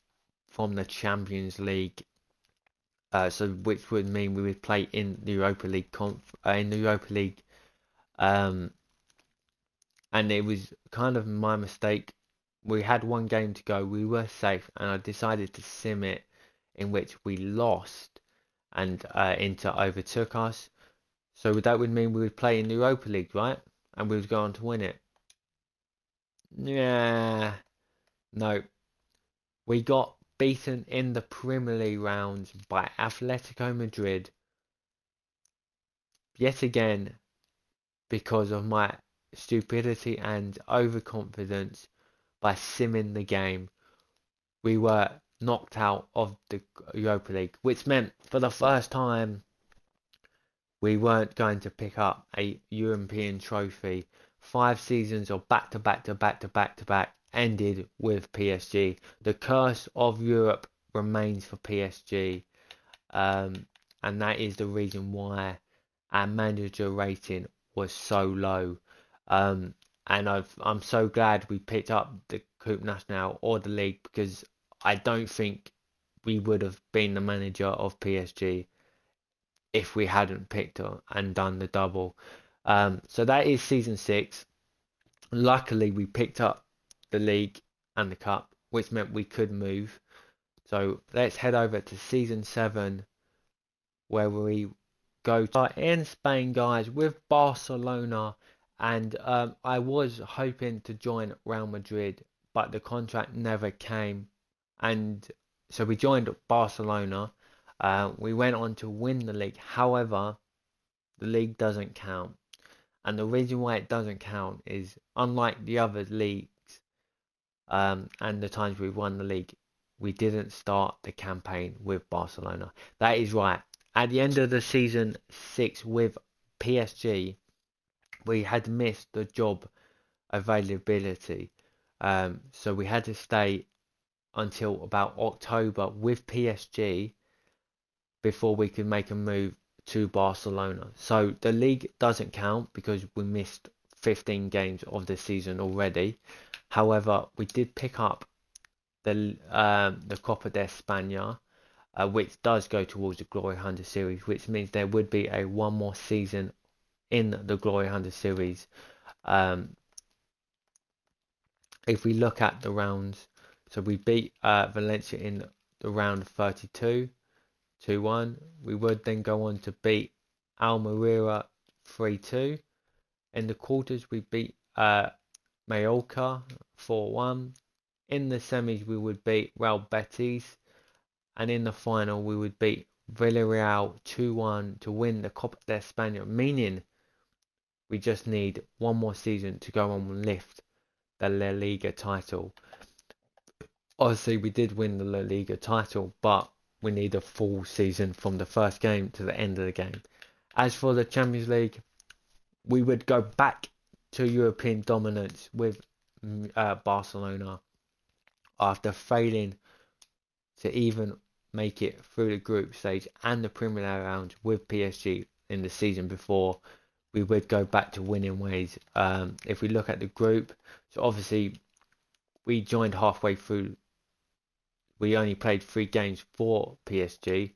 from the Champions League, so which would mean we would play in the Europa League, and it was kind of my mistake. We had 1 game to go. We were safe, and I decided to sim it, in which we lost, and Inter overtook us. So that would mean we would play in the Europa League, right? And we would go on to win it. Yeah, no. We got beaten in the Premier League rounds by Atletico Madrid yet again because of my stupidity and overconfidence by simming the game. We were knocked out of the Europa League, which meant for the first time we weren't going to pick up a European trophy. 5 seasons of back to back ended with PSG. The curse of Europe remains for PSG, and that is the reason why our manager rating was so low. And I'm so glad we picked up the Coupe Nationale or the league, because I don't think we would have been the manager of PSG if we hadn't picked up and done the double. So that is season 6. Luckily, we picked up the league and the cup, which meant we could move. So let's head over to season 7, where we go to in Spain, guys, with Barcelona, and I was hoping to join Real Madrid, but the contract never came, and so we joined Barcelona. We went on to win the league. However, the league doesn't count, and the reason why it doesn't count is, unlike the other leagues, and the times we've won the league, we didn't start the campaign with Barcelona. That is right. At the end of the season 6 with PSG, we had missed the job availability. So we had to stay until about October with PSG before we could make a move to Barcelona. So the league doesn't count because we missed 15 games of the season already. However, we did pick up the Coppa de España, which does go towards the Glory Hunter series, which means there would be a one more season in the Glory Hunter series. If we look at the rounds, so we beat Valencia in the round 32, 2-1. We would then go on to beat Almeria 3-2. In the quarters, we beat Mallorca 4-1. In the semis, we would beat Real Betis, and in the final, we would beat Villarreal 2-1 to win the Copa de España, meaning we just need one more season to go on and lift the La Liga title. Obviously, we did win the La Liga title, but we need a full season from the first game to the end of the game. As for the Champions League, we would go back to European dominance with Barcelona after failing to even make it through the group stage and the preliminary round with PSG in the season before. We would go back to winning ways. If we look at the group, so obviously we joined halfway through. We only played 3 games for PSG.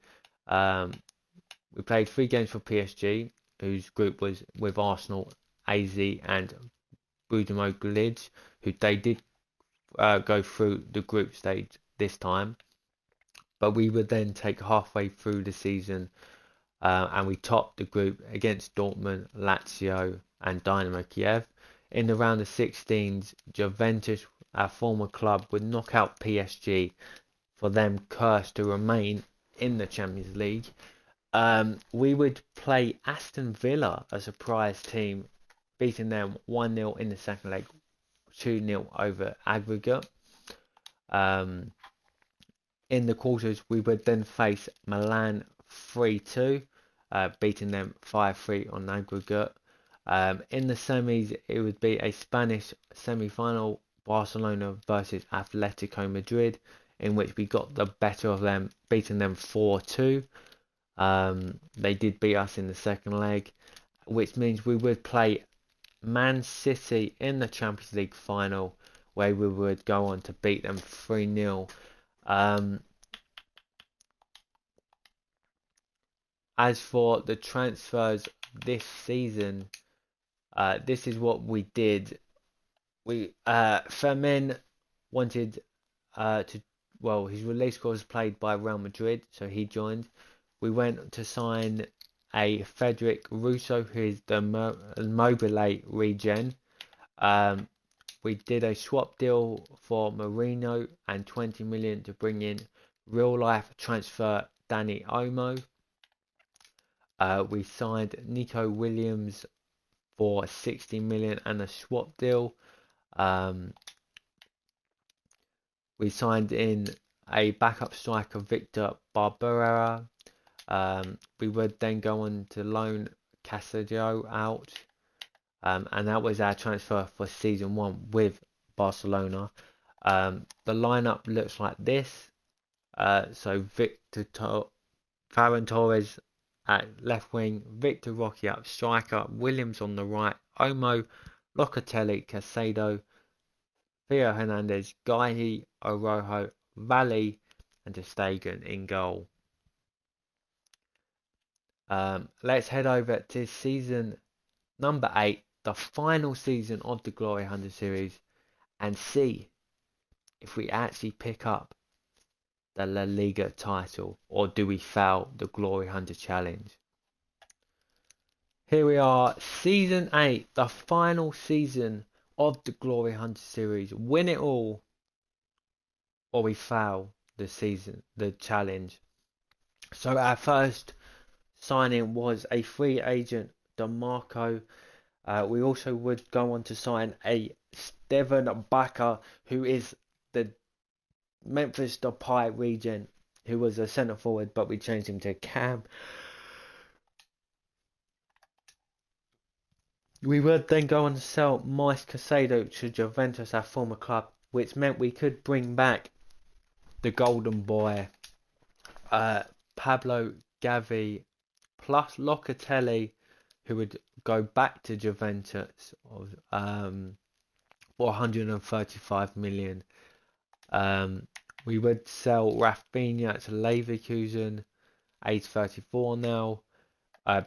We played 3 games for PSG, whose group was with Arsenal, AZ, and Budimir, who they did go through the group stage this time. But we would then take halfway through the season, and we topped the group against Dortmund, Lazio, and Dynamo Kiev. In the round of 16s, Juventus, our former club, would knock out PSG, for them cursed to remain in the Champions League. We would play Aston Villa, a surprise team, beating them 1-0 in the second leg, 2-0 over aggregate. In the quarters, we would then face Milan 3-2, beating them 5-3 on aggregate. In the semis, it would be a Spanish semi-final, Barcelona versus Atletico Madrid, in which we got the better of them, beating them 4-2. They did beat us in the second leg, which means we would play Man City in the Champions League final, where we would go on to beat them 3-0. As for the transfers this season, this is what we did. Fermin wanted his release clause was played by Real Madrid, so he joined. We went to sign a Frederic Russo, who is the Mobile regen. We did a swap deal for Marino and 20 million to bring in real life transfer Danny Olmo. We signed Nico Williams for 60 million and a swap deal. We signed in a backup striker, Victor Barbera. We would then go on to loan Casadio out. And that was our transfer for season 1 with Barcelona. The lineup looks like this. So Ferran Torres at left wing, Victor Roque up striker, Williams on the right, Olmo, Locatelli, Casado, Theo Hernandez, Guahi, Orojo, Valle, and Ter Stegen in goal. Let's head over to season number 8, the final season of the Glory Hunter series, and see if we actually pick up the La Liga title, or do we fail the Glory Hunter challenge. Here we are, Season 8, the final season of the Glory Hunter series. Win it all, or we fail the challenge. So our first signing was a free agent, DeMarco. We also would go on to sign a Steven Bakker, who is the Memphis Depay region, who was a centre forward, but we changed him to Cam. We would then go on to sell Moise Caicedo to Juventus, our former club, which meant we could bring back the golden boy, Pablo Gavi, plus Locatelli, who would go back to Juventus for 135 million. We would sell Rafinha to Leverkusen, age 34 now.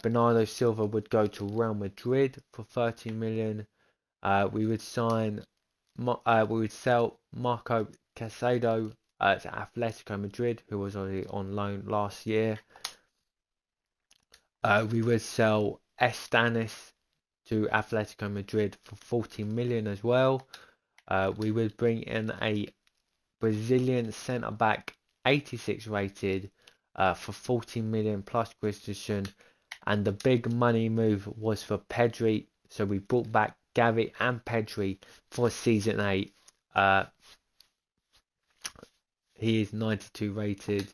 Bernardo Silva would go to Real Madrid for 30 million. We would sell Marco Caicedo to Atletico Madrid, who was already on loan last year. We would sell Estanis to Atletico Madrid for 40 million as well. We would bring in a Brazilian centre back, 86 rated, for 40 million plus Christensen. And the big money move was for Pedri, so we brought back Gavi and Pedri for Season 8. He is 92 rated.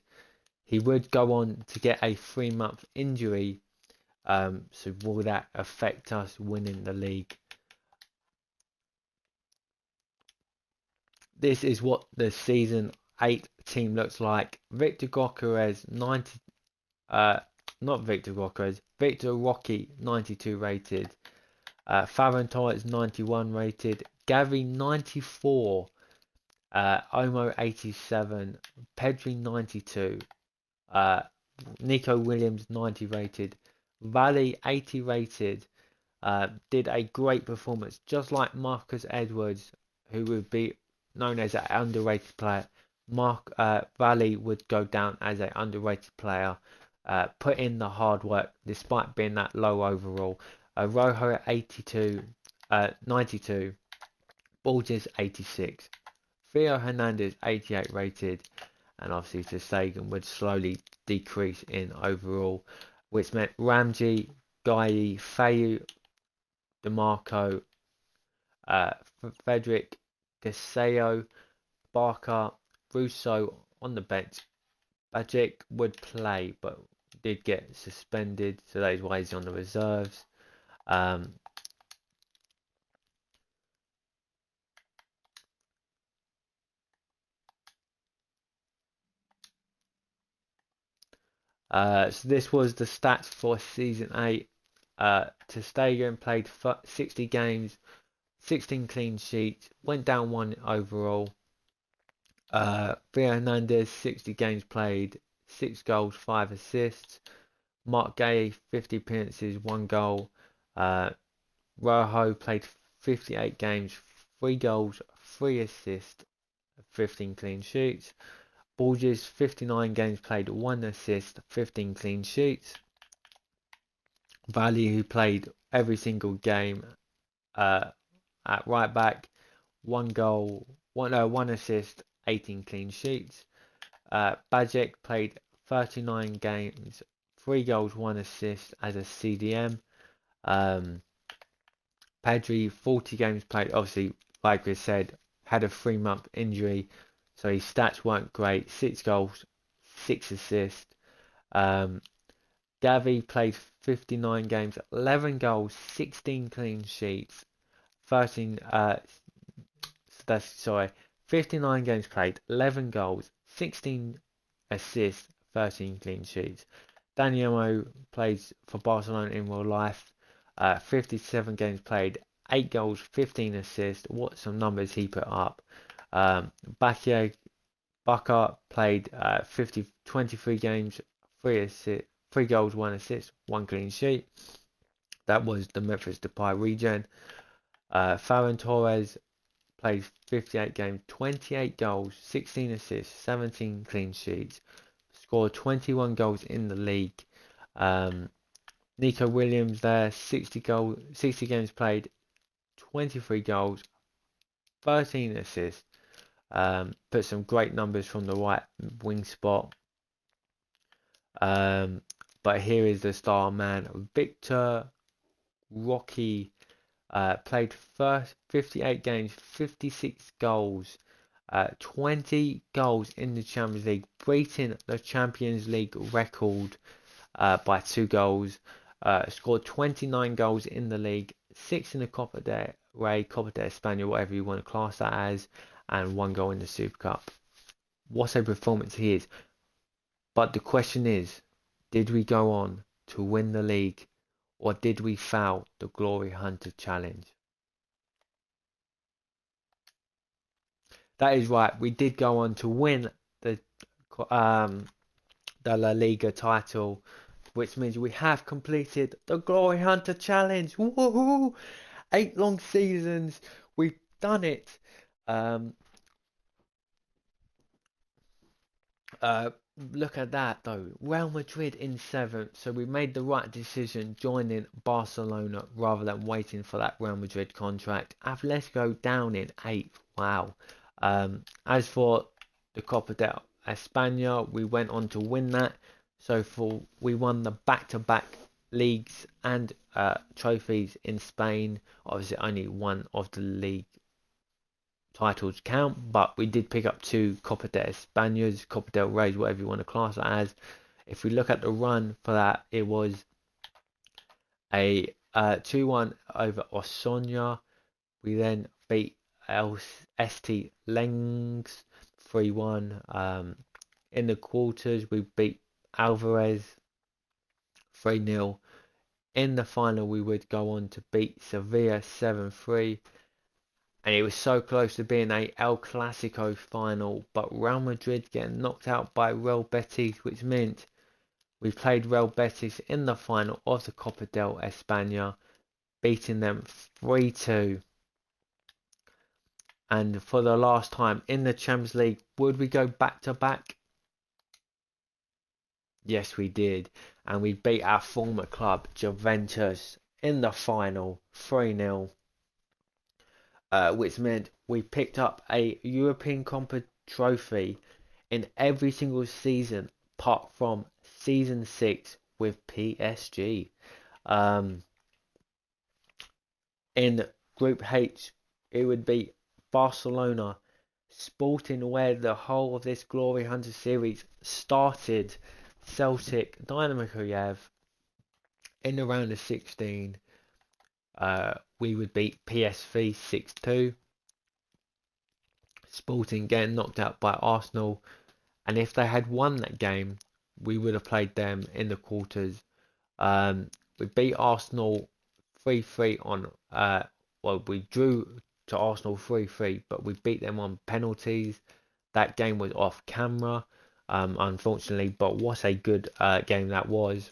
He would go on to get a 3-month injury, so will that affect us winning the league? This is what the Season 8 team looks like. Victor Gyökeres, Victor Roque, 92 rated. Ferran Torres, 91 rated. Gavi, 94. Omo, 87. Pedri, 92. Nico Williams, 90 rated. Valley, 80 rated. Did a great performance, just like Marcus Edwards, who would be known as an underrated player. Valley would go down as an underrated player. Put in the hard work despite being that low overall. Rojo at 92, Borges 86, Theo Hernandez 88 rated, and obviously Ter Stegen would slowly decrease in overall, which meant Ramsey, Guy, Fayu, DeMarco, Frederick, Gaseo, Barker, Russo on the bench. Bajic would play, but did get suspended, so that is why he's on the reserves. So this was the stats for Season 8. Ter Stegen played 60 games, 16 clean sheets, went down 1 overall. Theo Hernandez, 60 games played, 6 goals, 5 assists. Mark Gay, 50 appearances, 1 goal. Rojo played 58 games, 3 goals, 3 assists, 15 clean sheets. Borges, 59 games played, 1 assist, 15 clean sheets. Valley, who played every single game at right back, 1 goal, 1 assist, 18 clean sheets. Bajic played 39 games, 3 goals, 1 assist as a CDM. Pedri, 40 games played, obviously, like we said, had a 3-month injury, so his stats weren't great. 6 goals, 6 assists. Gavi played 59 games, 11 goals, 16 clean sheets, 59 games played, 11 goals, 16 assists, 13 clean sheets. Daniel plays for Barcelona in real life, 57 games played, 8 goals, 15 assists. What some numbers he put up. Bakker played 23 games, 3 goals, 1 assist, 1 clean sheet. That was the Memphis Depay region. Ferran Torres played 58 games, 28 goals, 16 assists, 17 clean sheets. Scored 21 goals in the league. Nico Williams there, 60 games played, 23 goals, 13 assists. Put some great numbers from the right wing spot. But here is the star man, Victor Rocky. Played first 58 games, 56 goals, 20 goals in the Champions League, beating the Champions League record by 2 goals. Scored 29 goals in the league, 6 in the Coppa del Rey, Coppa de España, whatever you want to class that as, and 1 goal in the Super Cup. What a performance he is. But the question is, did we go on to win the league, or did we foul the Glory Hunter Challenge? That is right, we did go on to win the La Liga title, which means we have completed the Glory Hunter Challenge. Woohoo! 8 long seasons, we've done it. Look at that though, Real Madrid in 7th, so we made the right decision joining Barcelona rather than waiting for that Real Madrid contract. Atletico down in 8th, wow. As for the Copa del España, we went on to win that, so we won the back-to-back leagues and trophies in Spain. Obviously only one of the league titles count, but we did pick up 2 Copa del Españas, Copa del Rey, whatever you want to class it as. If we look at the run for that, it was a 2-1 over Osasuna. We then beat St. Lengs 3-1. In the quarters, we beat Alvarez 3-0. In the final, we would go on to beat Sevilla 7-3. And it was so close to being a El Clasico final, but Real Madrid getting knocked out by Real Betis, which meant we played Real Betis in the final of the Copa del España, beating them 3-2. And for the last time in the Champions League, would we go back to back? Yes, we did. And we beat our former club, Juventus, in the final 3-0. Which meant we picked up a European Coppa trophy in every single season apart from season 6 with PSG. In Group H, it would be Barcelona, Sporting, where the whole of this Glory Hunter series started, Celtic, Dynamo Kiev. In the round of 16, we would beat PSV 6-2. Sporting getting knocked out by Arsenal, and if they had won that game, we would have played them in the quarters. We beat Arsenal 3-3 on. Well, we drew to Arsenal 3-3, but we beat them on penalties. That game was off camera, unfortunately, but what a good game that was.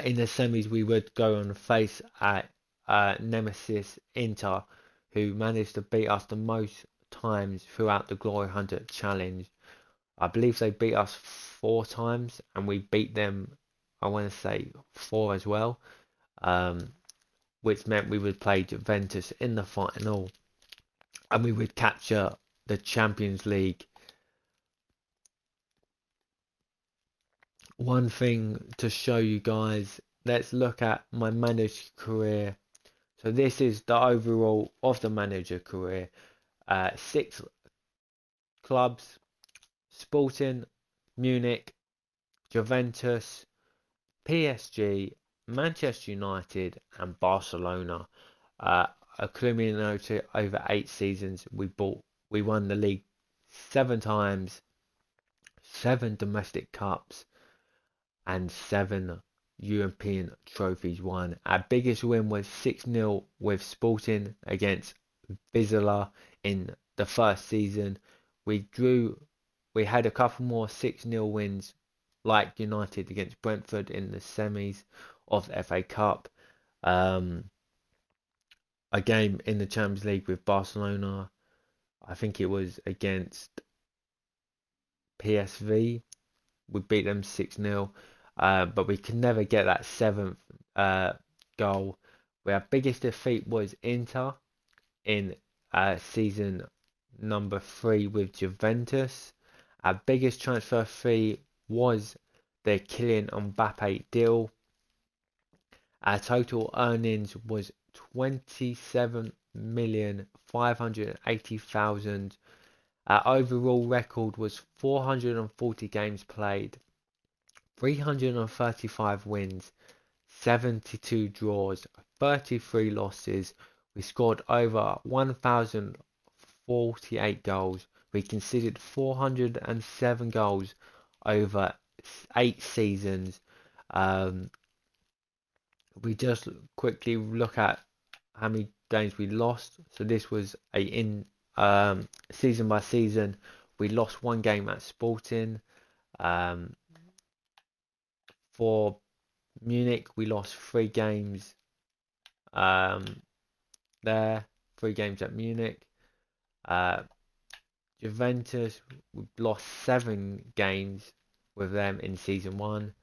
In the semis, we would go on face at Nemesis Inter, who managed to beat us the most times throughout the Glory Hunter Challenge. I believe they beat us 4 times, and we beat them, I want to say, 4 as well, which meant we would play Juventus in the final, and we would capture the Champions League. One thing to show you guys, let's look at my managed career. So this is the overall of the manager career. 6 clubs: Sporting, Munich, Juventus, PSG, Manchester United and Barcelona. Accumulated over 8 seasons, we won the league 7 times, 7 domestic cups and 7 European trophies won. Our biggest win was 6-0 with Sporting against Vizela in the first season. We had a couple more 6-0 wins like United against Brentford in the semis of the FA Cup. A game in the Champions League with Barcelona, I think it was against PSV. We beat them 6-0. but we could never get that 7th goal. Our biggest defeat was Inter in season number 3 with Juventus. Our biggest transfer fee was the Kylian Mbappe deal. Our total earnings was 27,580,000. Our overall record was 440 games played, 335 wins, 72 draws, 33 losses. We scored over 1,048 goals. We conceded 407 goals over 8 seasons. We just quickly look at how many games we lost. So this was season by season. We lost 1 game at Sporting. For Munich, we lost 3 games there. 3 games at Munich. Juventus, we lost 7 games with them in season 1.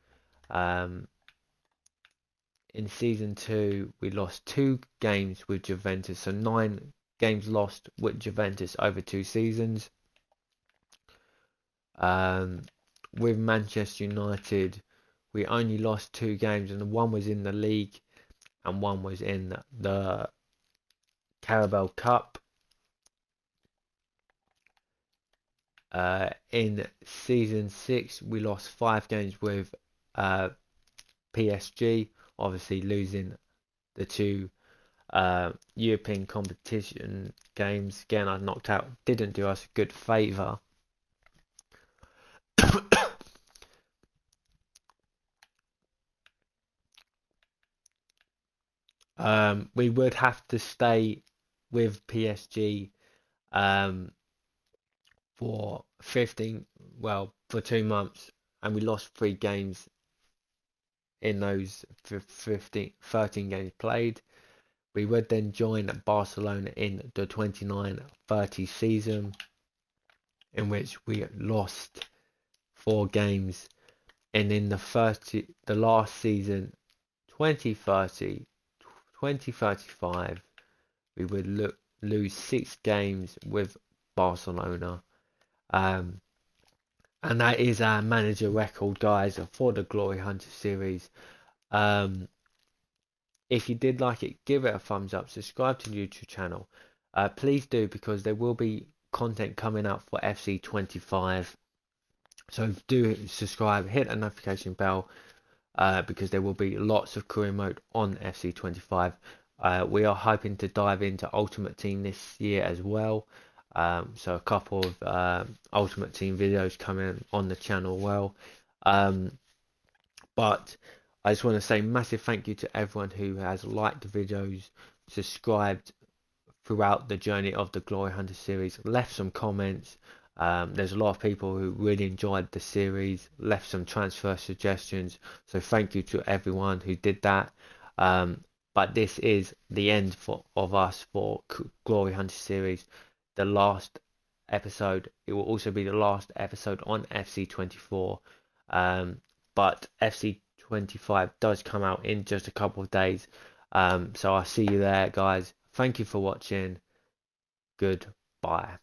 In season 2, we lost 2 games with Juventus, so 9 games lost with Juventus over 2 seasons. With Manchester United, we only lost 2 games, and one was in the League and one was in the Carabao Cup. In season 6, we lost 5 games with PSG, obviously losing the 2 European competition games. Getting us knocked out didn't do us a good favour. We would have to stay with PSG for 2 months, and we lost 3 games in those 13 games played. We would then join Barcelona in the 29-30 season, in which we lost 4 games, and in the last season, 2030-2035, we would lose 6 games with Barcelona. And that is our manager record, guys, for the Glory Hunter series. If you did like it, give it a thumbs up, subscribe to the YouTube channel. Please do, because there will be content coming out for FC25. So do subscribe, hit the notification bell, because there will be lots of career mode on FC25. We are hoping to dive into Ultimate Team this year as well. So a couple of Ultimate Team videos coming on the channel well. But I just want to say massive thank you to everyone who has liked the videos, subscribed throughout the journey of the Glory Hunter series, left some comments. There's a lot of people who really enjoyed the series, left some transfer suggestions. So thank you to everyone who did that. But this is the end of us for Glory Hunter series. The last episode. It will also be the last episode on FC24. But FC25 does come out in just a couple of days. So I'll see you there, guys. Thank you for watching. Goodbye.